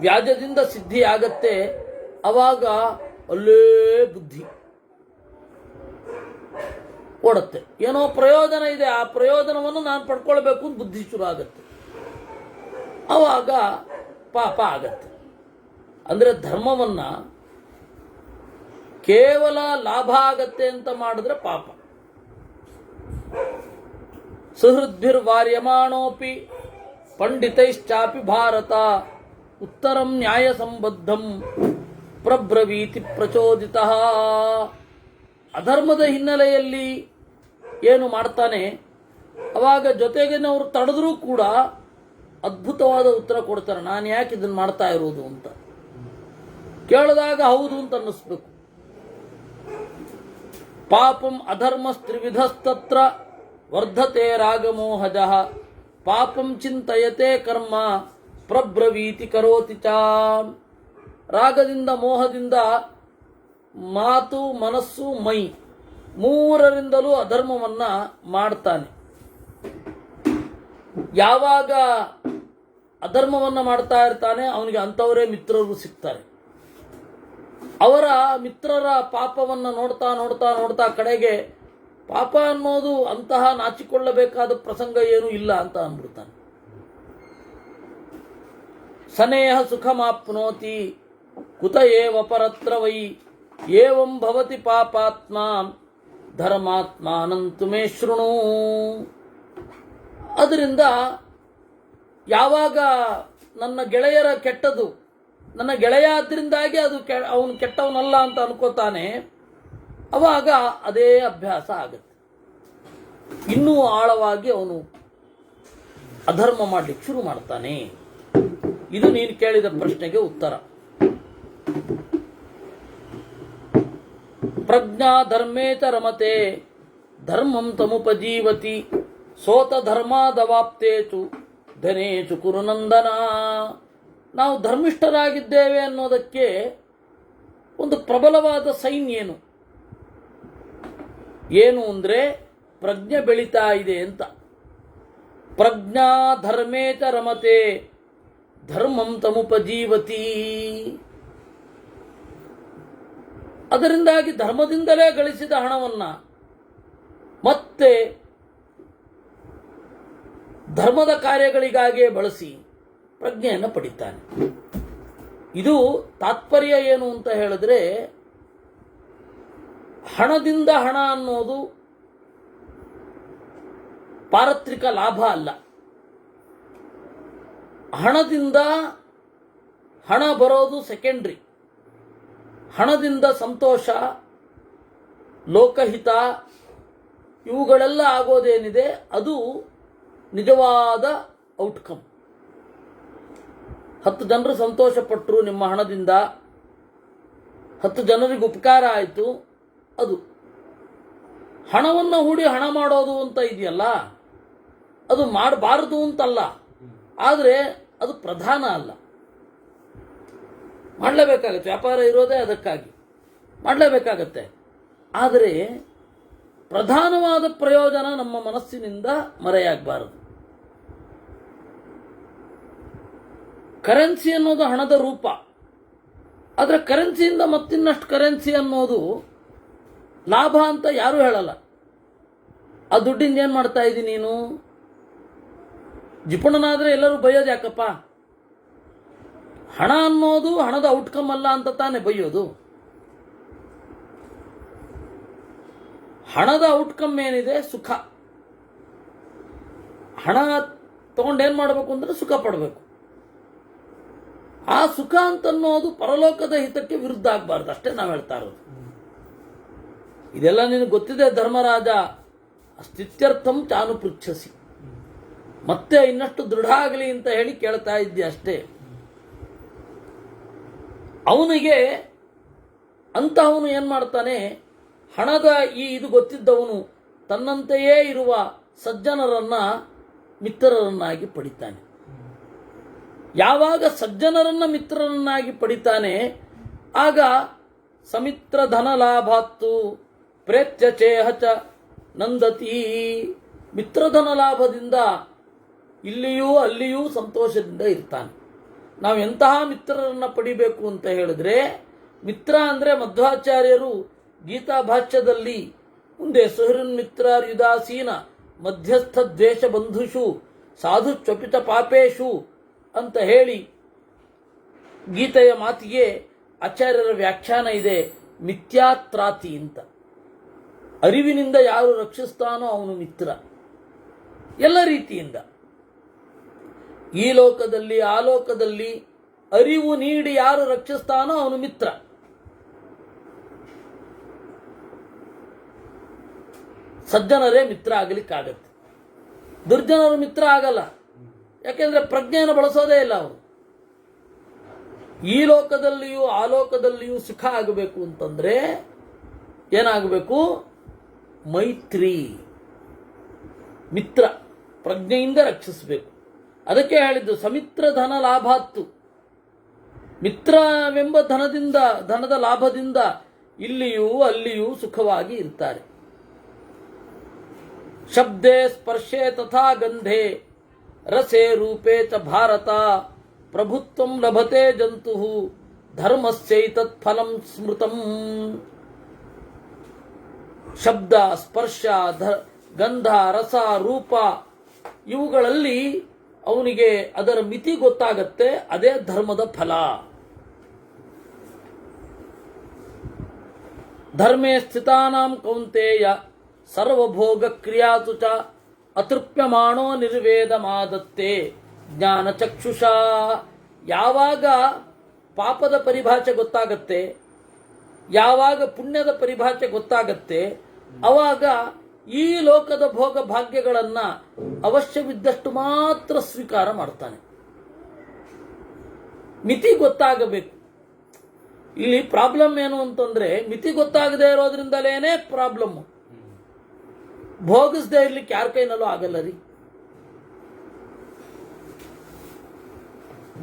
ವ್ಯಾಜದಿಂದ ಸಿದ್ಧಿ ಆಗತ್ತೆ, ಅವಾಗ ಅಲ್ಲೇ ಬುದ್ಧಿ ಓಡುತ್ತೆ. ಏನೋ ಪ್ರಯೋಜನ ಇದೆ, ಆ ಪ್ರಯೋಜನವನ್ನು ನಾನು ಪಡ್ಕೊಳ್ಬೇಕು ಅಂತ ಬುದ್ಧಿ ಶುರು ಆಗತ್ತೆ. ಅವಾಗ ಪಾಪ ಆಗತ್ತೆ. ಅಂದ್ರೆ ಧರ್ಮವನ್ನ ಕೇವಲ ಲಾಭ ಆಗತ್ತೆ ಅಂತ ಮಾಡಿದ್ರೆ ಪಾಪ. ಸುಹೃದ್ಭಿರ್ವಾರ್ಯಮಾಣೋಪಿ ಪಂಡಿತೈಶ್ಚಾಪಿ ಭಾರತ ಉತ್ತರಂ ನ್ಯಾಯ ಸಂಬದ್ಧಂ ಪ್ರಬ್ರವೀತಿ ಪ್ರಚೋದಿತ. ಅಧರ್ಮದ ಹಿನ್ನೆಲೆಯಲ್ಲಿ ಏನು ಮಾಡ್ತಾನೆ, ಅವಾಗ ಜೊತೆಗಿನವರು ತಡೆದ್ರೂ ಕೂಡ ಅದ್ಭುತವಾದ ಉತ್ತರ ಕೊಡ್ತಾರೆ. ನಾನು ಯಾಕೆ ಇದನ್ನು ಮಾಡ್ತಾ ಇರೋದು ಅಂತ ಕೇಳಿದಾಗ ಹೌದು ಅಂತ ಅನ್ನಿಸ್ಬೇಕು. ಪಾಪಂ ಅಧರ್ಮಸ್ತ್ರಿವಿಧಸ್ತತ್ರ ವರ್ಧತೆ ರಾಗಮೋಹಜ ಪಾಪಂ ಚಿಂತಯತೆ ಕರ್ಮ ಪ್ರಬ್ರವೀತಿ ಕರೋತಿ ಚ. ರಾಗದಿಂದ ಮೋಹದಿಂದ ಮಾತು, ಮನಸ್ಸು, ಮೈ ಮೂರರಿಂದಲೂ ಅಧರ್ಮವನ್ನ ಮಾಡ್ತಾನೆ. ಯಾವಾಗ ಅಧರ್ಮವನ್ನ ಮಾಡ್ತಾ ಇರ್ತಾನೆ, ಅವನಿಗೆ ಅಂಥವರೇ ಮಿತ್ರರು ಸಿಗ್ತಾರೆ. ಅವರ ಮಿತ್ರರ ಪಾಪವನ್ನು ನೋಡ್ತಾ ನೋಡ್ತಾ ನೋಡ್ತಾ ಕಡೆಗೆ ಪಾಪ ಅನ್ನೋದು ಅಂತಹ ನಾಚಿಕೊಳ್ಳಬೇಕಾದ ಪ್ರಸಂಗ ಏನೂ ಇಲ್ಲ ಅಂತ ಅಂದ್ಬಿಡ್ತಾನೆ. ಸನೇಹ ಸುಖಮಾಪ್ನೋತಿ ಕುತ ಏವ ಪರತ್ರ ವೈ ಏವಂ ಭವತಿ ಪಾಪಾತ್ಮ ಧರ್ಮಾತ್ಮಾನಂತು ಮೇ ಶೃಣು. ಅದರಿಂದ ಯಾವಾಗ ನನ್ನ ಗೆಳೆಯರ ಕೆಟ್ಟದು, ನನ್ನ ಗೆಳೆಯ ಆದ್ದರಿಂದಾಗಿ ಅದು ಅವನು ಕೆಟ್ಟವನಲ್ಲ ಅಂತ ಅನ್ಕೋತಾನೆ, ಅವಾಗ ಅದೇ ಅಭ್ಯಾಸ ಆಗುತ್ತೆ. ಇನ್ನೂ ಆಳವಾಗಿ ಅವನು ಅಧರ್ಮ ಮಾಡಲಿಕ್ಕೆ ಶುರು ಮಾಡ್ತಾನೆ. ಇದು ನೀನು ಕೇಳಿದ ಪ್ರಶ್ನೆಗೆ ಉತ್ತರ. ಪ್ರಜ್ಞಾ ಧರ್ಮೇತ ರಮತೆ ಧರ್ಮಂ ತಮುಪಜೀವತಿ ಸೋತ ಧರ್ಮಾದವಾಪ್ತೇಚು ಧನೇಚು ಕುರುನಂದನ. ನಾವು ಧರ್ಮಿಷ್ಠರಾಗಿದ್ದೇವೆ ಅನ್ನೋದಕ್ಕೆ ಒಂದು ಪ್ರಬಲವಾದ ಸೈನ್ ಏನು ಅಂದರೆ ಪ್ರಜ್ಞೆ ಬೆಳೀತಾ ಇದೆ ಅಂತ. ಪ್ರಜ್ಞಾ ಧರ್ಮೇತ ರಮತೆ ಧರ್ಮಂ ತಮುಪಜೀವತಿ. ಅದರಿಂದಾಗಿ ಧರ್ಮದಿಂದಲೇ ಗಳಿಸಿದ ಹಣವನ್ನ ಮತ್ತೆ ಧರ್ಮದ ಕಾರ್ಯಗಳಿಗಾಗಿಯೇ ಬಳಸಿ ಪ್ರಜ್ಞೆಯನ್ನು ಪಡಿತಾನೆ. ಇದು ತಾತ್ಪರ್ಯ ಏನು ಅಂತ ಹೇಳಿದ್ರೆ, ಹಣದಿಂದ ಹಣ ಅನ್ನೋದು ಪಾರತ್ರಿಕ ಲಾಭ ಅಲ್ಲ. ಹಣದಿಂದ ಹಣ ಬರೋದು ಸೆಕೆಂಡ್ರಿ. ಹಣದಿಂದ ಸಂತೋಷ, ಲೋಕಹಿತ ಇವುಗಳೆಲ್ಲ ಆಗೋದೇನಿದೆ ಅದು ನಿಜವಾದ ಔಟ್ಕಮ್. 10 ಜನರು ಸಂತೋಷಪಟ್ಟರು ನಿಮ್ಮ ಹಣದಿಂದ, 10 ಜನರಿಗೆ ಉಪಕಾರ ಆಯಿತು. ಅದು ಹಣವನ್ನು ಹೂಡಿ ಹಣ ಮಾಡೋದು ಅಂತ ಇದೆಯಲ್ಲ, ಅದು ಮಾಡಬಾರದು ಅಂತಲ್ಲ, ಆದರೆ ಅದು ಪ್ರಧಾನ ಅಲ್ಲ. ಮಾಡಲೇಬೇಕಾಗತ್ತೆ, ವ್ಯಾಪಾರ ಇರೋದೇ ಅದಕ್ಕಾಗಿ ಮಾಡಲೇಬೇಕಾಗತ್ತೆ. ಆದರೆ ಪ್ರಧಾನವಾದ ಪ್ರಯೋಜನ ನಮ್ಮ ಮನಸ್ಸಿನಿಂದ ಮರೆಯಾಗಬಾರದು. ಕರೆನ್ಸಿ ಅನ್ನೋದು ಹಣದ ರೂಪ, ಆದರೆ ಕರೆನ್ಸಿಯಿಂದ ಮತ್ತಿನ್ನಷ್ಟು ಕರೆನ್ಸಿ ಅನ್ನೋದು ಲಾಭ ಅಂತ ಯಾರೂ ಹೇಳಲ್ಲ. ಆ ದುಡ್ಡಿಂದ ಏನು ಮಾಡ್ತಾ ಇದ್ದೀನಿ ನೀನು? ಜಿಪುಣನಾದರೆ ಎಲ್ಲರೂ ಬೈಯೋದು ಯಾಕಪ್ಪ? ಹಣ ಅನ್ನೋದು ಹಣದ ಔಟ್ಕಮ್ ಅಲ್ಲ ಅಂತ ತಾನೇ ಬೈಯೋದು. ಹಣದ ಔಟ್ಕಮ್ ಏನಿದೆ? ಸುಖ. ಹಣ ತಗೊಂಡೇನು ಮಾಡಬೇಕು ಅಂದರೆ ಸುಖ ಪಡಬೇಕು. ಆ ಸುಖ ಅಂತನ್ನೋದು ಪರಲೋಕದ ಹಿತಕ್ಕೆ ವಿರುದ್ಧ ಆಗಬಾರ್ದು, ಅಷ್ಟೇ ನಾವು ಹೇಳ್ತಾ ಇರೋದು. ಇದೆಲ್ಲ ನಿನಗೆ ಗೊತ್ತಿದೆ ಧರ್ಮರಾಜ. ಸ್ಥಿತ್ಯರ್ಥಂ ಚಾನು ಪೃಚ್ಛಸಿ, ಮತ್ತೆ ಇನ್ನಷ್ಟು ದೃಢ ಆಗಲಿ ಅಂತ ಹೇಳಿ ಕೇಳ್ತಾ ಇದ್ದೆ ಅಷ್ಟೇ. ಅವನಿಗೆ ಅಂತಹವನು ಏನು ಮಾಡ್ತಾನೆ, ಹಣದ ಇದು ಗೊತ್ತಿದ್ದವನು ತನ್ನಂತೆಯೇ ಇರುವ ಸಜ್ಜನರನ್ನ ಮಿತ್ರರನ್ನಾಗಿ ಪಡಿತಾನೆ. ಯಾವಾಗ ಸಜ್ಜನರನ್ನ ಮಿತ್ರರನ್ನಾಗಿ ಪಡಿತಾನೆ, ಆಗ ಸಮಿತ್ರ ಧನ ಲಾಭಾತ್ತು ಪ್ರೇತ್ಯ ಚೇಹ ಚ ನಂದತಿ. ಮಿತ್ರಧನ ಲಾಭದಿಂದ ಇಲ್ಲಿಯೂ ಅಲ್ಲಿಯೂ ಸಂತೋಷದಿಂದ ಇರ್ತಾನೆ. ನಾವು ಎಂತಹ ಮಿತ್ರರನ್ನ ಪಡಿಬೇಕು ಅಂತ ಹೇಳಿದ್ರೆ, ಮಿತ್ರ ಅಂದರೆ ಮಧ್ವಾಚಾರ್ಯರು ಗೀತಾ ಭಾಷ್ಯದಲ್ಲಿ ಮುಂದೆ ಸುಹೃನ್ ಮಿತ್ರ ಯುದಾಸೀನ ಮಧ್ಯಸ್ಥ ದ್ವೇಷ ಬಂಧುಷು ಸಾಧು ಚ್ವಪಿತ ಪಾಪೇಶು ಅಂತ ಹೇಳಿ ಗೀತೆಯ ಮಾತಿಗೆ ಆಚಾರ್ಯರ ವ್ಯಾಖ್ಯಾನ ಇದೆ, ಮಿಥ್ಯಾತ್ರಾತಿ ಅಂತ. ಅರಿವಿನಿಂದ ಯಾರು ರಕ್ಷಿಸ್ತಾನೋ ಅವನು ಮಿತ್ರ. ಎಲ್ಲ ರೀತಿಯಿಂದ ಈ ಲೋಕದಲ್ಲಿ ಆ ಲೋಕದಲ್ಲಿ ಅರಿವು ನೀಡಿ ಯಾರು ರಕ್ಷಿಸ್ತಾನೋ ಅವನು ಮಿತ್ರ. ಸಜ್ಜನರೇ ಮಿತ್ರ ಆಗಲಿಕ್ಕಾಗತ್ತೆ, ದುರ್ಜನರು ಮಿತ್ರ ಆಗಲ್ಲ. ಯಾಕೆಂದ್ರೆ ಪ್ರಜ್ಞೆಯನ್ನು ಬಳಸೋದೇ ಇಲ್ಲ ಅವರು. ಈ ಲೋಕದಲ್ಲಿಯೂ ಆ ಲೋಕದಲ್ಲಿಯೂ ಸುಖ ಆಗಬೇಕು ಅಂತಂದ್ರೆ ಏನಾಗಬೇಕು? ಮೈತ್ರಿ, ಮಿತ್ರ, ಪ್ರಜ್ಞೆಯಿಂದ ರಕ್ಷಿಸಬೇಕು. ಅದಕ್ಕೆ ಹೇಳಿದ್ದು ಸಮಿತ್ರ ಧನ ಲಾಭಾತ್ತು. ಮಿತ್ರವೆಂಬ ಧನದ ಲಾಭದಿಂದ ಇಲ್ಲಿಯೂ ಅಲ್ಲಿಯೂ ಸುಖವಾಗಿ ಇರ್ತಾರೆ. ಶಬ್ದೇ ಸ್ಪರ್ಶೆ ತಥಾ ಗಂಧೆ ರಸೆ ರೂಪೇ ಚ ಭಾರತ ಪ್ರಭುತ್ವಂ ಲಭತೆ ಜಂತು ಧರ್ಮಸ್ಯೈತತ್ ಫಲಂ ಸ್ಮೃತಂ. ಶಬ್ದ, ಸ್ಪರ್ಶ, ಗಂಧ, ರಸ, ರೂಪ ಇವುಗಳಲ್ಲಿ ಅವನಿಗೆ ಅದರ ಮಿತಿ ಗೊತ್ತಾಗತ್ತೆ. ಅದೇ ಧರ್ಮದ ಫಲ. ಧರ್ಮೇ ಸ್ಥಿತಾನಾಂ ಕೌಂತೇಯ ಸರ್ವಭೋಗ ಕ್ರಿಯಾತು ಚ ಅತೃಪ್ಯಮಾಣೋ ನಿರ್ವೇದಮಾದತ್ತೆ ಜ್ಞಾನ ಚಕ್ಷುಷಾ. ಯಾವಾಗ ಪಾಪದ ಪರಿಭಾಷೆ ಗೊತ್ತಾಗತ್ತೆ, ಯಾವಾಗ ಪುಣ್ಯದ ಪರಿಭಾಷೆ ಗೊತ್ತಾಗತ್ತೆ, ಅವಾಗ ಈ ಲೋಕದ ಭೋಗ ಭಾಗ್ಯಗಳನ್ನ ಅವಶ್ಯವಿದ್ದಷ್ಟು ಮಾತ್ರ ಸ್ವೀಕಾರ ಮಾಡ್ತಾನೆ. ಮಿತಿ ಗೊತ್ತಾಗಬೇಕು. ಇಲ್ಲಿ ಪ್ರಾಬ್ಲಮ್ ಏನು ಅಂತಂದ್ರೆ, ಮಿತಿ ಗೊತ್ತಾಗದೇ ಇರೋದ್ರಿಂದಲೇನೆ ಪ್ರಾಬ್ಲಮ್. ಭೋಗಿಸದೇ ಇರ್ಲಿಕ್ಕೆ ಯಾರ ಕೈನಲ್ಲೂ ಆಗಲ್ಲ ರೀ.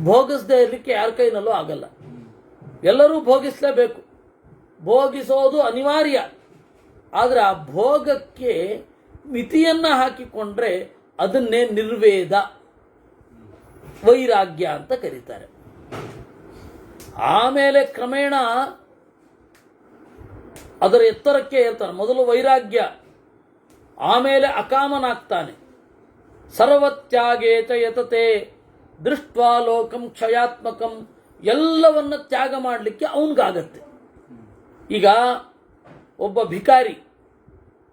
ಭೋಗಿಸದೇ ಇರ್ಲಿಕ್ಕೆ ಯಾರ ಕೈನಲ್ಲೂ ಆಗಲ್ಲ. ಎಲ್ಲರೂ ಭೋಗಿಸಲೇಬೇಕು. ಭೋಗಿಸೋದು ಅನಿವಾರ್ಯ. ಆದರೆ ಆ ಭೋಗಕ್ಕೆ ಮಿತಿಯನ್ನ ಹಾಕಿಕೊಂಡ್ರೆ ಅದನ್ನೇ ನಿರ್ವೇದ, ವೈರಾಗ್ಯ ಅಂತ ಕರೀತಾರೆ. ಆಮೇಲೆ ಕ್ರಮೇಣ ಅದರ ಎತ್ತರಕ್ಕೆ ಏರ್ತಾನೆ. ಮೊದಲು ವೈರಾಗ್ಯ, ಆಮೇಲೆ ಅಕಾಮನಾಗ್ತಾನೆ. ಸರ್ವತ್ಯಾಗೇ ಚ ಯತತೆ ದೃಷ್ಟ್ವಾ ಲೋಕಂ ಕ್ಷಯಾತ್ಮಕಂ. ಎಲ್ಲವನ್ನ ತ್ಯಾಗ ಮಾಡಲಿಕ್ಕೆ ಅವನಿಗಾಗತ್ತೆ. ಈಗ ಒಬ್ಬ ಭಿಕಾರಿ,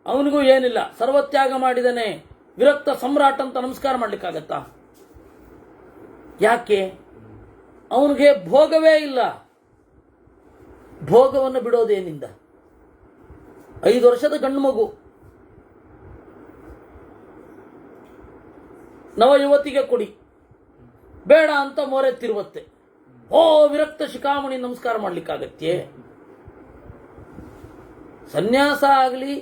ಅವನಿಗೂ ಏನಿಲ್ಲ, ಸರ್ವತ್ಯಾಗ ಮಾಡಿದನೆ, ವಿರಕ್ತ ಸಮ್ರಾಟ್ ಅಂತ ನಮಸ್ಕಾರ ಮಾಡ್ಲಿಕ್ಕಾಗತ್ತಾ? ಯಾಕೆ? ಅವನಿಗೆ ಭೋಗವೇ ಇಲ್ಲ. ಭೋಗವನ್ನು ಬಿಡೋದೇನಿಂದ? 5 ವರ್ಷದ ಗಂಡು ಮಗು ನವ ಯುವತಿಗೆ ಕೊಡಿ, ಬೇಡ ಅಂತ ಮೋರೆತ್ತಿರುವತ್ತೆ. ಓ ವಿರಕ್ತ ಶಿಖಾಮಣಿ ನಮಸ್ಕಾರ ಮಾಡ್ಲಿಕ್ಕಾಗತ್ತೆ? ಸನ್ಯಾಸ ಆಗಲಿ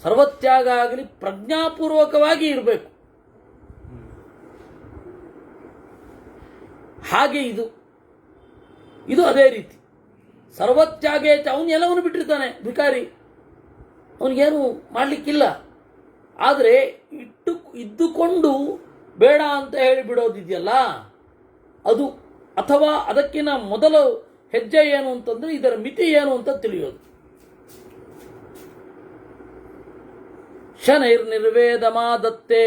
ಸರ್ವತ್ಯಾಗ ಆಗಲಿ ಪ್ರಜ್ಞಾಪೂರ್ವಕವಾಗಿ ಇರಬೇಕು. ಹಾಗೆ ಇದು ಅದೇ ರೀತಿ. ಸರ್ವತ್ಯಾಗೇ ಅವನು ಎಲ್ಲವನ್ನು ಬಿಟ್ಟಿರ್ತಾನೆ ಭಿಕಾರಿ, ಅವನಿಗೇನು ಮಾಡಲಿಕ್ಕಿಲ್ಲ. ಆದರೆ ಇದ್ದುಕೊಂಡು ಬೇಡ ಅಂತ ಹೇಳಿ ಬಿಡೋದಿದೆಯಲ್ಲ ಅದು, ಅಥವಾ ಅದಕ್ಕಿಂತ ಮೊದಲ ಹೆಜ್ಜೆ ಏನು ಅಂತಂದ್ರೆ ಇದರ ಮಿತಿ ಏನು ಅಂತ ತಿಳಿಯೋದು. ಶನೈರ್ನಿರ್ವೇದಮಾದತ್ತೆ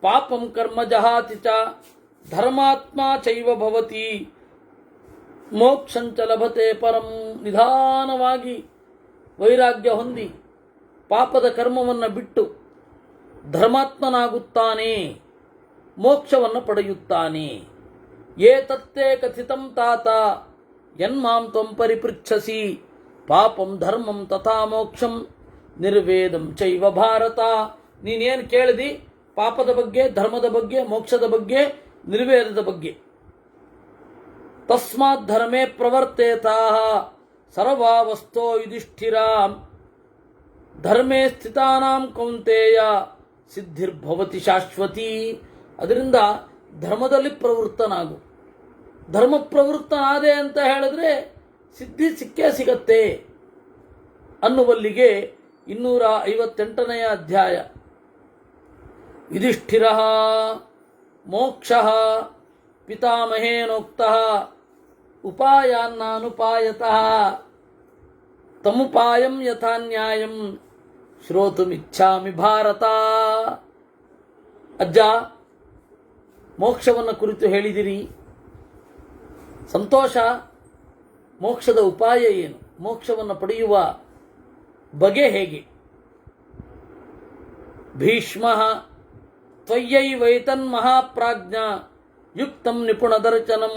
ಪಾಪಂ ಕರ್ಮ ಜಹಾತಿ ಚ ಧರ್ಮಾತ್ಮ ಚೈವ ಭವತಿ ಮೋಕ್ಷಂಚ ಲಭತೆ ಪರಂ. ನಿಧಾನವಾಗಿ ವೈರಾಗ್ಯ ಹೊಂದಿ ಪಾಪದ ಕರ್ಮವನ್ನು ಬಿಟ್ಟು ಧರ್ಮಾತ್ಮನಾಗುತ್ತಾನೆ, ಮೋಕ್ಷವನ್ನು ಪಡೆಯುತ್ತಾನೆ. ಏತತ್ತೇ ಕಥಿತಂ ತಾತ ಯನ್ಮಾಂ ತ್ವಂ ಪರಿಪೃಚ್ಛಸಿ ಪಾಪಂ ಧರ್ಮಂ ತಥಾ ಮೋಕ್ಷಂ ನಿರ್ವೇದಂ ಚೈವ ಭಾರತ. ನೀನೇನು ಕೇಳಿದಿ ಪಾಪದ ಬಗ್ಗೆ, ಧರ್ಮದ ಬಗ್ಗೆ, ಮೋಕ್ಷದ ಬಗ್ಗೆ, ನಿರ್ವೇದದ ಬಗ್ಗೆ. ತಸ್ಮಾತ್ ಧರ್ಮೇ ಪ್ರವರ್ತೇತಾಃ ಸರ್ವಾವಸ್ಥೋ ಯುಧಿಷ್ಠಿರಾಂ ಧರ್ಮೇ ಸ್ಥಿತಾನಾಂ ಕೌಂತೇಯ ಸಿದ್ಧಿರ್ಭವತಿ ಶಾಶ್ವತಿ. ಅದರಿಂದ ಧರ್ಮದಲ್ಲಿ ಪ್ರವೃತ್ತನಾಗು. ಧರ್ಮ ಪ್ರವೃತ್ತನಾದೆ ಅಂತ ಹೇಳಿದ್ರೆ ಸಿದ್ಧಿ ಸಿಕ್ಕೇ ಸಿಗತ್ತೆ ಅನ್ನುವಲ್ಲಿಗೆ 258ನೇ ಅಧ್ಯಾಯ. ಯುಧಿಷ್ಠಿರಃ ಮೋಕ್ಷಃ ಪಿತಾಮಹೇನೋಕ್ತಃ ಉಪಾಯಾನ್ನಾನುಪಾಯತಃ ತಮುಪಾಯಂ ಯಥಾ ನ್ಯಾಯಂ ಶ್ರೋತುಮಿಚ್ಛಾಮಿ ಭಾರತ. ಅಜ್ಜ, ಮೋಕ್ಷವನ್ನು ಕುರಿತು ಹೇಳಿದಿರಿ, ಸಂತೋಷ. ಮೋಕ್ಷದ ಉಪಾಯ ಏನು? ಮೋಕ್ಷವನ್ನು ಪಡೆಯುವ ಬಗೆ ಹೇಗೆ? ಭೀಷ್ಮಃ ತ್ವಯ್ಯೈವೈತನ್ ಮಹಾಪ್ರಾಜ್ಞ ಯುಕ್ತಂ ನಿಪುಣದರ್ಶನಂ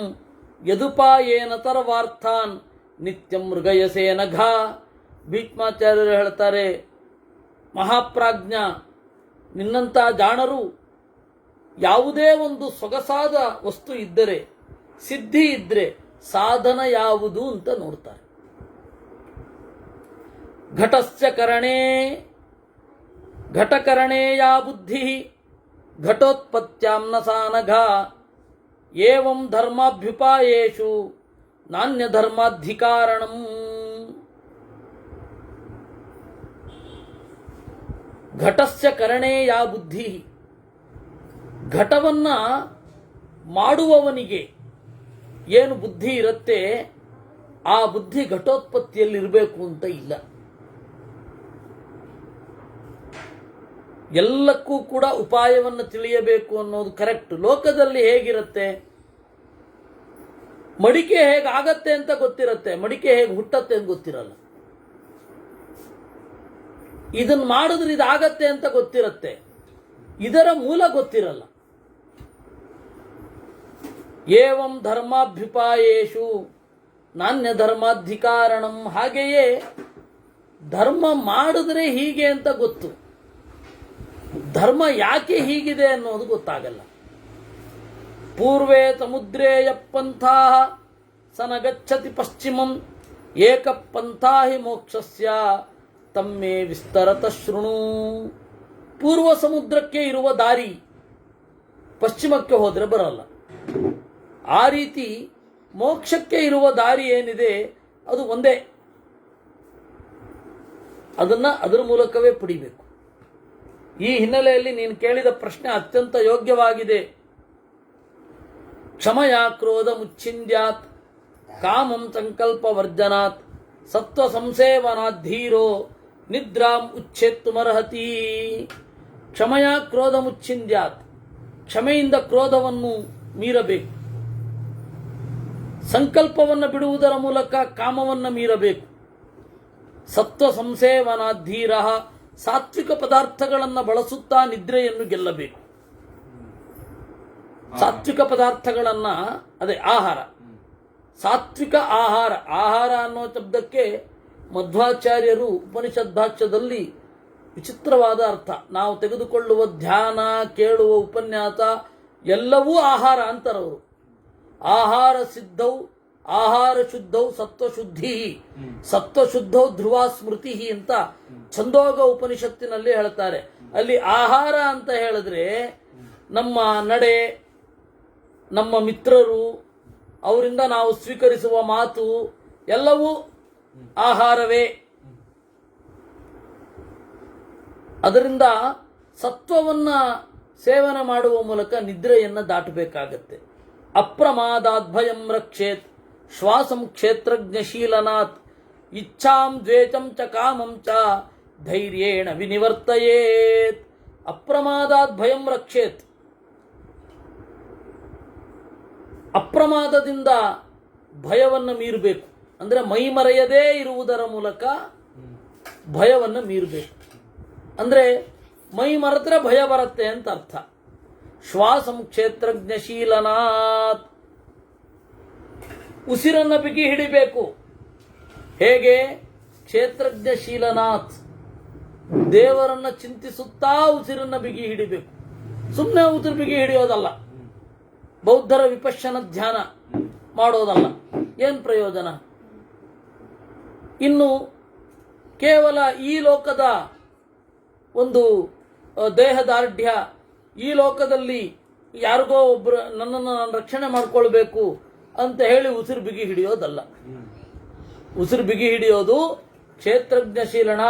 ಯದುಪಾಯೇನ ತರ್ವಾರ್ಥಾನ್ ನಿತ್ಯಂ ಮೃಗಯಸೇ ನಘ. ಭೀಷ್ಮಾಚಾರ್ಯರು ಹೇಳ್ತಾರೆ, ಮಹಾಪ್ರಾಜ್ಞ, ನಿನ್ನಂಥ ಜಾಣರು ಯಾವುದೇ ಒಂದು ಸೊಗಸಾದ ವಸ್ತು ಇದ್ದರೆ, ಸಿದ್ಧಿ ಇದ್ದರೆ ಸಾಧನ ಯಾವುದು ಅಂತ ನೋಡ್ತಾರೆ. ಘಟಸ್ಯ ಕರಣೇ ಘಟಕರಣೇ ಯಾ ಬುದ್ಧಿ ಘಟೋತ್ಪತ್ತ್ಯಾಂ ನ ಸಾ ನಘ ಏವಂ ಧರ್ಮಾಭ್ಯುಪಾಯೇಷು ನಾಣ್ಯ ಧರ್ಮಾಧಿಕಾರಣಂ. ಘಟಸ್ಯ ಕರಣೇ ಯಾ ಬುದ್ಧಿ. ಘಟವನ್ನ ಮಾಡುವವನಿಗೆ ಏನು ಬುದ್ಧಿ ಇರುತ್ತೆ, ಆ ಬುದ್ಧಿ ಘಟೋತ್ಪತ್ತಿಯಲ್ಲಿರಬೇಕು ಅಂತ ಇಲ್ಲ. ಎಲ್ಲಕ್ಕೂ ಕೂಡ ಉಪಾಯವನ್ನು ತಿಳಿಯಬೇಕು ಅನ್ನೋದು ಕರೆಕ್ಟ್. ಲೋಕದಲ್ಲಿ ಹೇಗಿರುತ್ತೆ, ಮಡಿಕೆ ಹೇಗೆ ಆಗತ್ತೆ ಅಂತ ಗೊತ್ತಿರುತ್ತೆ, ಮಡಿಕೆ ಹೇಗೆ ಹುಟ್ಟತ್ತೆ ಅಂತ ಗೊತ್ತಿರಲ್ಲ. ಇದನ್ನು ಮಾಡಿದ್ರೆ ಇದಾಗತ್ತೆ ಅಂತ ಗೊತ್ತಿರುತ್ತೆ, ಇದರ ಮೂಲ ಗೊತ್ತಿರಲ್ಲ. ಏವಂ ಧರ್ಮಾಭ್ಯುಪಾಯೇಷು ನಾಣ್ಯ ಧರ್ಮಾಧಿಕಾರಣಂ. ಹಾಗೆಯೇ ಧರ್ಮ ಮಾಡಿದ್ರೆ ಹೀಗೆ ಅಂತ ಗೊತ್ತು, ಧರ್ಮ ಯಾಕೆ ಹೀಗಿದೆ ಅನ್ನೋದು ಗೊತ್ತಾಗಲ್ಲ. ಪೂರ್ವೇ ಸಮುದ್ರೇಯ ಪಂಥಾ ಸ ನ ಗಚ್ಚತಿ ಪಶ್ಚಿಮಂ ಏಕ ಪಂಥಾ ಹಿ ಮೋಕ್ಷಸ್ಯ ತಮ್ಮೇ ವಿಸ್ತರತ ಶೃಣು. ಪೂರ್ವ ಸಮುದ್ರಕ್ಕೆ ಇರುವ ದಾರಿ ಪಶ್ಚಿಮಕ್ಕೆ ಹೋದರೆ ಬರಲ್ಲ. ಆ ರೀತಿ ಮೋಕ್ಷಕ್ಕೆ ಇರುವ ದಾರಿ ಏನಿದೆ ಅದು ಒಂದೇ, ಅದರ ಮೂಲಕವೇ ಪಡಿಬೇಕು. ಈ ಹಿನ್ನೆಲೆಯಲ್ಲಿ ನೀನು ಕೇಳಿದ ಪ್ರಶ್ನೆ ಅತ್ಯಂತ ಯೋಗ್ಯವಾಗಿದೆ. ಕ್ಷಮಯಾ ಕ್ರೋಧ ಮುಚ್ಛಿಂದ್ಯಾತ್ ಕಾಮಂ ಸಂಕಲ್ಪ ವರ್ಜನಾತ್ ಸತ್ವ ಸಂಸೇವನಾಧೀರೋ ನಿದ್ರಾಂ ಉಚ್ಛೇತ್ತುಮರ್ಹತಿ. ಕ್ಷಮಯಾ ಕ್ರೋಧ ಮುಚ್ಛಿಂದ್ಯಾತ್, ಕ್ಷಮೆಯಿಂದ ಕ್ರೋಧವನ್ನು ಮೀರಬೇಕು. ಸಂಕಲ್ಪವನ್ನು ಬಿಡುವುದರ ಮೂಲಕ ಕಾಮವನ್ನು ಮೀರಬೇಕು. ಸತ್ವ ಸಂಸೇವನಾಧೀರ, ಸಾತ್ವಿಕ ಪದಾರ್ಥಗಳನ್ನು ಬಳಸುತ್ತಾ ನಿದ್ರೆಯನ್ನು ಗೆಲ್ಲಬೇಕು. ಸಾತ್ವಿಕ ಪದಾರ್ಥಗಳನ್ನ, ಅದೇ ಆಹಾರ, ಸಾತ್ವಿಕ ಆಹಾರ. ಆಹಾರ ಅನ್ನೋ ಶಬ್ದಕ್ಕೆ ಮಧ್ವಾಚಾರ್ಯರು ಉಪನಿಷದ್ ಭಾಷ್ಯದಲ್ಲಿ ವಿಚಿತ್ರವಾದ ಅರ್ಥ. ನಾವು ತೆಗೆದುಕೊಳ್ಳುವ ಧ್ಯಾನ, ಕೇಳುವ ಉಪನ್ಯಾಸ ಎಲ್ಲವೂ ಆಹಾರ ಅಂತಾರವರು. ಆಹಾರ ಸಿದ್ಧೌ ಆಹಾರ ಶುದ್ಧೌ ಸತ್ವಶುದ್ಧಿ, ಸತ್ವಶುದ್ಧೌ ಧ್ರುವ ಸ್ಮೃತಿ ಅಂತ ಛಂದೋಗ ಉಪನಿಷತ್ತಿನಲ್ಲಿ ಹೇಳ್ತಾರೆ. ಅಲ್ಲಿ ಆಹಾರ ಅಂತ ಹೇಳಿದ್ರೆ ನಮ್ಮ ನಡೆ, ನಮ್ಮ ಮಿತ್ರರು, ಅವರಿಂದ ನಾವು ಸ್ವೀಕರಿಸುವ ಮಾತು ಎಲ್ಲವೂ ಆಹಾರವೇ. ಅದರಿಂದ ಸತ್ವವನ್ನ ಸೇವನೆ ಮಾಡುವ ಮೂಲಕ ನಿದ್ರೆಯನ್ನು ದಾಟಬೇಕಾಗತ್ತೆ. ಅಪ್ರಮಾದಾದ್ಭಯಂ ರಕ್ಷೇತ್ ಶ್ವಾಸಂ ಕ್ಷೇತ್ರಜ್ಞಶೀಲನಾತ್ ಇಚ್ಛಾಂ ದ್ವೇಷಂ ಚ ಕಾಮಂ ಚ ಧೈರ್ಯೇಣ ವಿನಿವರ್ತಯೇತ್. ಅಪ್ರಮಾದಾತ್ ಭಯಂ ರಕ್ಷೇತ್. ಅಪ್ರಮಾದದಿಂದ ಭಯವನ್ನು ಮೀರಬೇಕು. ಅಂದರೆ ಮೈ ಮರೆಯದೇ ಇರುವುದರ ಮೂಲಕ ಭಯವನ್ನು ಮೀರಬೇಕು. ಅಂದರೆ ಮೈ ಮರೆತರೆ ಭಯ ಬರುತ್ತೆ ಅಂತ ಅರ್ಥ. ಶ್ವಾಸಂ ಕ್ಷೇತ್ರಜ್ಞಶೀಲನಾತ್, ಉಸಿರನ್ನು ಬಿಗಿ ಹಿಡಿಬೇಕು. ಹೇಗೆ? ಕ್ಷೇತ್ರಜ್ಞಶೀಲನಾಥ್, ದೇವರನ್ನ ಚಿಂತಿಸುತ್ತಾ ಉಸಿರನ್ನ ಬಿಗಿ ಹಿಡಿಬೇಕು. ಸುಮ್ಮನೆ ಉಸಿರು ಬಿಗಿ ಹಿಡಿಯೋದಲ್ಲ, ಬೌದ್ಧರ ವಿಪಶ್ಯನ ಧ್ಯಾನ ಮಾಡೋದಲ್ಲ. ಏನು ಪ್ರಯೋಜನ? ಇನ್ನು ಕೇವಲ ಈ ಲೋಕದ ಒಂದು ದೇಹದಾರ್ಢ್ಯ, ಈ ಲೋಕದಲ್ಲಿ ಯಾರಿಗೋ ಒಬ್ಬರು ನನ್ನನ್ನು ನಾನು ರಕ್ಷಣೆ ಮಾಡಿಕೊಳ್ಬೇಕು ಅಂತ ಹೇಳಿ ಉಸಿರು ಬಿಗಿ ಹಿಡಿಯೋದಲ್ಲ. ಉಸಿರು ಬಿಗಿ ಹಿಡಿಯೋದು ಕ್ಷೇತ್ರಜ್ಞಶೀಲನ,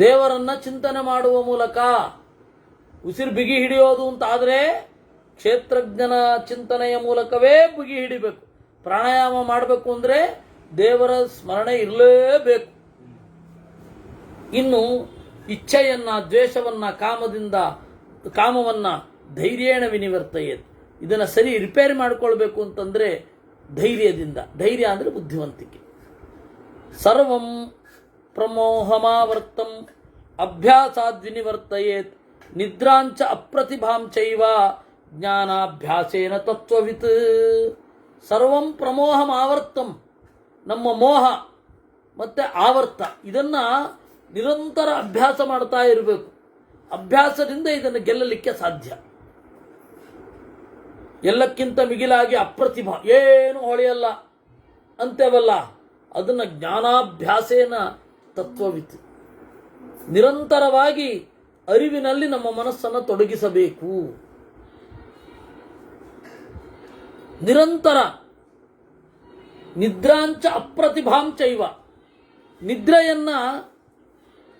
ದೇವರನ್ನ ಚಿಂತನೆ ಮಾಡುವ ಮೂಲಕ. ಉಸಿರು ಬಿಗಿ ಹಿಡಿಯೋದು ಅಂತ ಆದರೆ ಕ್ಷೇತ್ರಜ್ಞನ ಚಿಂತನೆಯ ಮೂಲಕವೇ ಬಿಗಿ ಹಿಡಿಬೇಕು. ಪ್ರಾಣಾಯಾಮ ಮಾಡಬೇಕು ಅಂದ್ರೆ ದೇವರ ಸ್ಮರಣೆ ಇರಲೇಬೇಕು. ಇನ್ನು ಇಚ್ಛೆಯನ್ನ, ದ್ವೇಷವನ್ನ, ಕಾಮವನ್ನ ಧೈರ್ಯೇಣ ವಿನಿವರ್ತಯೇತ್, ಇದನ್ನ ಸರಿ ರಿಪೇರಿ ಮಾಡಿಕೊಳ್ಬೇಕು ಅಂತಂದ್ರೆ ಧೈರ್ಯದಿಂದ. ಧೈರ್ಯ ಅಂದ್ರೆ ಬುದ್ಧಿವಂತಿಕೆ. ಸರ್ವಂ ಪ್ರಮೋಹಮಾವರ್ತಂ ಅಭ್ಯಾಸಾದ್ ವಿನಿವರ್ತಯೇತ್ ನಿದ್ರಾಂಚ ಅಪ್ರತಿಭಾಂಚೈವ ಜ್ಞಾನಾಭ್ಯಾಸೇನ ತತ್ವವಿತ್. ಸರ್ವಂ ಪ್ರಮೋಹಮಾವರ್ತಂ, ನಮ್ಮ ಮೋಹ ಮತ್ತೆ ಆವರ್ತ, ಇದನ್ನ ನಿರಂತರ ಅಭ್ಯಾಸ ಮಾಡ್ತಾ ಇರಬೇಕು. ಅಭ್ಯಾಸದಿಂದ ಇದನ್ನು ಗೆಲ್ಲಲಿಕ್ಕೆ ಸಾಧ್ಯ. ಎಲ್ಲಕ್ಕಿಂತ ಮಿಗಿಲಾಗಿ ಅಪ್ರತಿಭಾ, ಏನು ಹೊಳೆಯಲ್ಲ ಅಂತೇವಲ್ಲ, ಅದನ್ನು ಜ್ಞಾನಾಭ್ಯಾಸೇನ ತತ್ವವಿತ್, ನಿರಂತರವಾಗಿ ಅರಿವಿನಲ್ಲಿ ನಮ್ಮ ಮನಸ್ಸನ್ನು ತೊಡಗಿಸಬೇಕು. ನಿರಂತರ. ನಿದ್ರಾಂಚ ಅಪ್ರತಿಭಾಂಚೈವ, ನಿದ್ರೆಯನ್ನ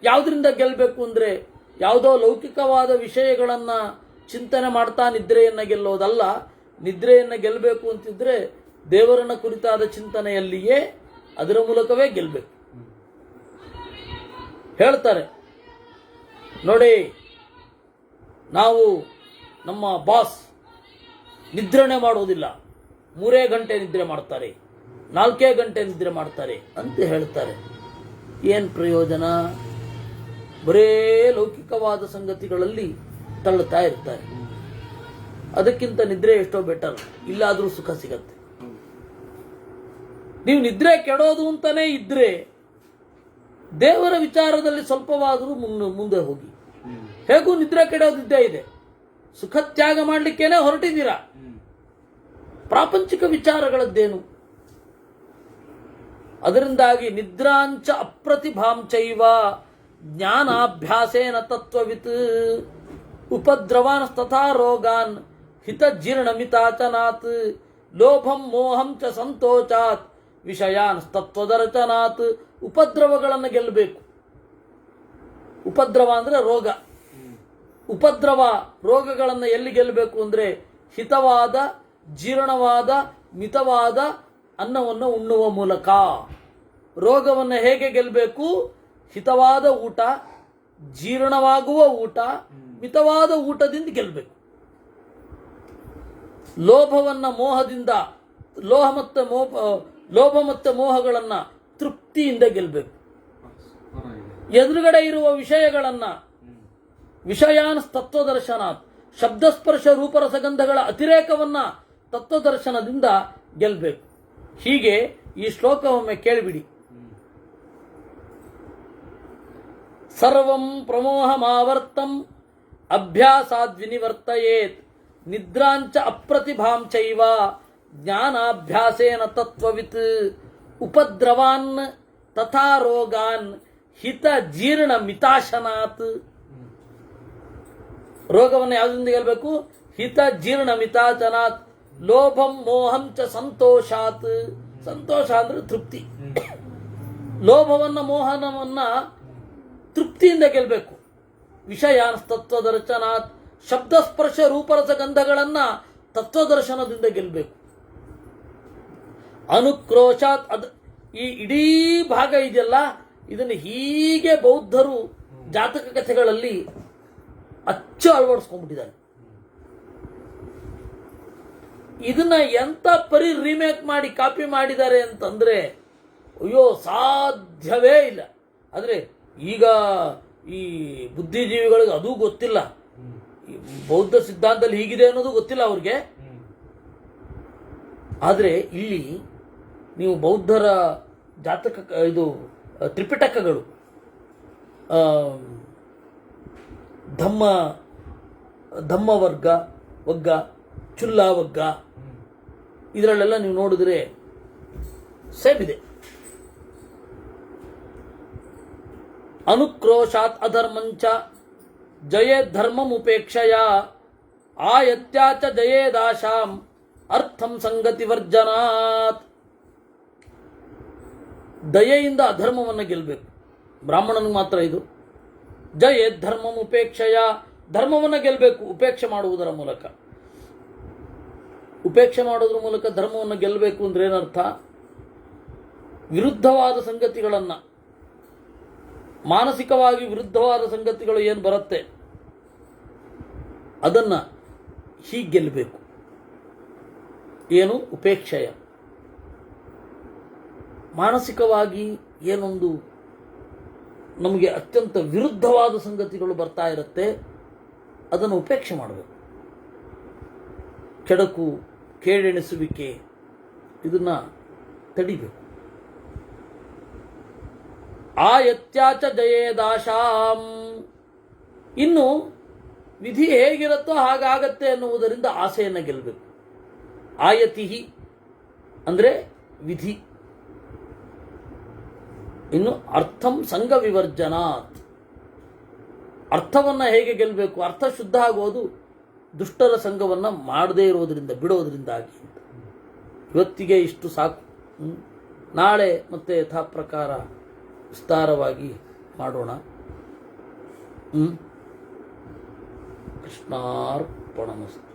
ಯಾವುದರಿಂದ ಗೆಲ್ಲಬೇಕು ಅಂದ್ರೆ ಯಾವುದೋ ಲೌಕಿಕವಾದ ವಿಷಯಗಳನ್ನ ಚಿಂತನೆ ಮಾಡ್ತಾ ನಿದ್ರೆಯನ್ನ ಗೆಲ್ಲೋದಲ್ಲ. ನಿದ್ರೆಯನ್ನ ಗೆಲ್ಲಬೇಕು ಅಂತಿದ್ರೆ ದೇವರನ್ನ ಕುರಿತಾದ ಚಿಂತನೆಯಲ್ಲಿಯೇ ಅದರ ಮೂಲಕವೇ ಗೆಲ್ಲಬೇಕು. ಹೇಳ್ತಾರೆ, ನೋಡಿ ನಾವು ನಮ್ಮ ಬಾಸ್ ನಿದ್ರಣೆ ಮಾಡೋದಿಲ್ಲ, 3 ಗಂಟೆ ನಿದ್ರೆ ಮಾಡ್ತಾರೆ, 4 ಗಂಟೆ ನಿದ್ರೆ ಮಾಡ್ತಾರೆ ಅಂತ ಹೇಳ್ತಾರೆ. ಏನು ಪ್ರಯೋಜನ? ಬರೇ ಲೌಕಿಕವಾದ ಸಂಗತಿಗಳಲ್ಲಿ ತಳ್ಳುತ್ತಾ ಇರ್ತಾರೆ. ಅದಕ್ಕಿಂತ ನಿದ್ರೆ ಎಷ್ಟೋ ಬೆಟರ್, ಇಲ್ಲಾದರೂ ಸುಖ ಸಿಗತ್ತೆ. ನೀವು ನಿದ್ರೆ ಕೆಡೋದು ಅಂತಾನೆ ಇದ್ರೆ ದೇವರ ವಿಚಾರದಲ್ಲಿ ಸ್ವಲ್ಪವಾದರೂ ಮುಂದೆ ಹೋಗಿ. ಹೇಗೂ ನಿದ್ರೆ ಕೆಡೋದಿದ್ದೇ ಇದೆ, ಸುಖ ತ್ಯಾಗ ಮಾಡಲಿಕ್ಕೇನೆ ಹೊರಟಿದ್ದೀರಾ, ಪ್ರಾಪಂಚಿಕ ವಿಚಾರಗಳದ್ದೇನು? ಅದರಿಂದಾಗಿ ನಿದ್ರಾಂಚ ಅಪ್ರತಿಭಾಂಚೈವ ಜ್ಞಾನಾಭ್ಯಾಸೇನ ತತ್ವವಿತ್ ಉಪದ್ರವಾನ್ ರೋಗಾನ್ ಹಿತ ಜೀರ್ಣಮಿತಾಚನಾತ್ ಲೋಭಂ ಮೋಹಂ ಚ ಸಂತೋಚಾತ್ ವಿಷಯಾನ್ ತತ್ವದರ್ಶನಾತ್. ಉಪದ್ರವಗಳನ್ನು ಗೆಲ್ಲಬೇಕು. ಉಪದ್ರವ ಅಂದ್ರೆ ರೋಗ. ಉಪದ್ರವ ರೋಗಗಳನ್ನು ಎಲ್ಲಿ ಗೆಲ್ಲಬೇಕು ಅಂದ್ರೆ ಹಿತವಾದ ಜೀರ್ಣವಾದ ಮಿತವಾದ ಅನ್ನವನ್ನು ಉಣ್ಣುವ ಮೂಲಕ. ರೋಗವನ್ನು ಹೇಗೆ ಗೆಲ್ಲಬೇಕು? ಹಿತವಾದ ಊಟ, ಜೀರ್ಣವಾಗುವ ಊಟ, ಮಿತವಾದ ಊಟದಿಂದ ಗೆಲ್ಲಬೇಕು. ಲೋಭವನ್ನ ಮೋಹದಿಂದ, ಲೋಭ ಮತ್ತು ಮೋಹಗಳನ್ನ ತೃಪ್ತಿಯಿಂದ ಗೆಲ್ಲಬೇಕು. ಎದುರುಗಡೆ ಇರುವ ವಿಷಯಗಳನ್ನ ವಿಷಯಾನ್ ತತ್ವದರ್ಶನಾತ್, ಶಬ್ದಸ್ಪರ್ಶ ರೂಪರಸಗಂಧಗಳ ಅತಿರೇಕವನ್ನ ತತ್ವದರ್ಶನದಿಂದ ಗೆಲ್ಲಬೇಕು. ಹೀಗೆ ಈ ಶ್ಲೋಕವೊಮ್ಮೆ ಕೇಳಿಬಿಡಿ. ಸರ್ವಂ ಪ್ರಮೋಹಮಾವರ್ತಂ ಅಭ್ಯಾಸಾದ್ವಿನಿವರ್ತಯೇತ್ ನಿದ್ರಾಂಚ ಅಪ್ರತಿಭಾಂಚೈವ ಜ್ಞಾನಾಭ್ಯಾಸೇನ ತತ್ವವಿತ್ ಉಪದ್ರವಾನ್ ತಥಾ ರೋಗಾನ್ ಹಿತ ಜೀರ್ಣ ಮಿತಾಶನಾತ್. ರೋಗವನ್ನು ಯಾವುದರಿಂದ ಗೆಲ್ಲಬೇಕು? ಹಿತ ಜೀರ್ಣ ಮಿತಾಚನಾತ್ ಲೋಭಂ ಮೋಹಂ ಚ ಸಂತೋಷಾತ್. ಸಂತೋಷ ಅಂದ್ರೆ ತೃಪ್ತಿ. ಲೋಭವನ್ನ ಮೋಹನವನ್ನ ತೃಪ್ತಿಯಿಂದ ಗೆಲ್ಲಬೇಕು. ವಿಷಯಾನ್ ತತ್ವದರ್ಶನಾತ್, ಶಬ್ದಸ್ಪರ್ಶ ರೂಪರಸ ಗಂಧಗಳನ್ನ ತತ್ವದರ್ಶನದಿಂದ ಗೆಲ್ಲಬೇಕು. ಅನುಕ್ರೋಶಾತ್, ಈ ಇಡೀ ಭಾಗ ಇದೆಯಲ್ಲ, ಇದನ್ನು ಹೀಗೆ ಬೌದ್ಧರು ಜಾತಕ ಕಥೆಗಳಲ್ಲಿ ಅಚ್ಚು ಅಳವಡಿಸ್ಕೊಂಡ್ಬಿಟ್ಟಿದ್ದಾರೆ. ಇದನ್ನ ಎಂತ ಪರಿ ರೀಮೇಕ್ ಮಾಡಿ ಕಾಪಿ ಮಾಡಿದ್ದಾರೆ ಅಂತಂದ್ರೆ ಅಯ್ಯೋ ಸಾಧ್ಯವೇ ಇಲ್ಲ. ಆದ್ರೆ ಈಗ ಈ ಬುದ್ಧಿಜೀವಿಗಳಿಗೆ ಅದೂ ಗೊತ್ತಿಲ್ಲ, ಬೌದ್ಧ ಸಿದ್ಧಾಂತದಲ್ಲಿ ಹೀಗಿದೆ ಅನ್ನೋದು ಗೊತ್ತಿಲ್ಲ ಅವ್ರಿಗೆ. ಆದ್ರೆ ಇಲ್ಲಿ ನೀವು ಬೌದ್ಧರ ಜಾತಕ, ಇದು ತ್ರಿಪಿಟಕಗಳು, ಧಮ್ಮ ವಗ್ಗ, ಚುಲ್ಲ ವಗ್ಗ, ಇದರಲ್ಲೆಲ್ಲ ನೀವು ನೋಡಿದ್ರೆ ಸೇಮ್ ಇದೆ. ಅನುಕ್ರೋಶಾತ್ ಅಧರ್ಮಂಚ ಜಯೇ ಧರ್ಮಂ ಉಪೇಕ್ಷಯ ಆಯತ್ಯಾಚ ಜಯೇದಾಶಾಂ ಅರ್ಥಂ ಸಂಗತಿ ವರ್ಜನಾತ್. ದಯೆಯಿಂದ ಅಧರ್ಮವನ್ನು ಗೆಲ್ಲಬೇಕು. ಬ್ರಾಹ್ಮಣನಿಗೆ ಮಾತ್ರ ಇದು. ಜಯೇ ಧರ್ಮಂ ಉಪೇಕ್ಷಯ, ಧರ್ಮವನ್ನು ಗೆಲ್ಲಬೇಕು ಉಪೇಕ್ಷೆ ಮಾಡುವುದರ ಮೂಲಕ. ಉಪೇಕ್ಷೆ ಮಾಡೋದ್ರ ಮೂಲಕ ಧರ್ಮವನ್ನು ಗೆಲ್ಲಬೇಕು ಅಂದ್ರೆ ಏನರ್ಥ? ವಿರುದ್ಧವಾದ ಸಂಗತಿಗಳನ್ನ, ಮಾನಸಿಕವಾಗಿ ವಿರುದ್ಧವಾದ ಸಂಗತಿಗಳು ಏನು ಬರುತ್ತೆ ಅದನ್ನ ಹೀಗೆ ಗೆಲ್ಲಬೇಕು. ಏನು? ಉಪೇಕ್ಷೆಯ. ಮಾನಸಿಕವಾಗಿ ಏನೊಂದು ನಮಗೆ ಅತ್ಯಂತ ವಿರುದ್ಧವಾದ ಸಂಗತಿಗಳು ಬರ್ತಾ ಇರುತ್ತೆ, ಅದನ್ನು ಉಪೇಕ್ಷೆ ಮಾಡಬೇಕು. ಕೆಡಕು, ಕೇಳೆಣಿಸುವಿಕೆ, ಇದನ್ನ ತಡಿಬೇಕು. ಆಯತ್ಯಾಚ ಜಯೇದಾಶಾಂ, ಇನ್ನು ವಿಧಿ ಹೇಗಿರುತ್ತೋ ಹಾಗಾಗತ್ತೆ ಅನ್ನುವುದರಿಂದ ಆಸೆಯನ್ನು ಗೆಲ್ಲಬೇಕು. ಆಯತಿಹಿ ಅಂದ್ರೆ ವಿಧಿ. ಇನ್ನು ಅರ್ಥಂ ಸಂಘ ವಿವರ್ಜನಾತ್, ಅರ್ಥವನ್ನ ಹೇಗೆ ಗೆಲ್ಲಬೇಕು? ಅರ್ಥ ಶುದ್ಧ ಆಗೋದು ದುಷ್ಟರ ಸಂಘವನ್ನ ಮಾಡದೇ ಇರೋದ್ರಿಂದ, ಬಿಡೋದ್ರಿಂದಾಗಿ. ಇವತ್ತಿಗೆ ಇಷ್ಟು ಸಾಕು. ನಾಳೆ ಮತ್ತೆ ಯಥಾ ಪ್ರಕಾರ ವಿಸ್ತಾರವಾಗಿ ಮಾಡೋಣ. ಕೃಷ್ಣಾರ್ಪಣಮಸ್ತು.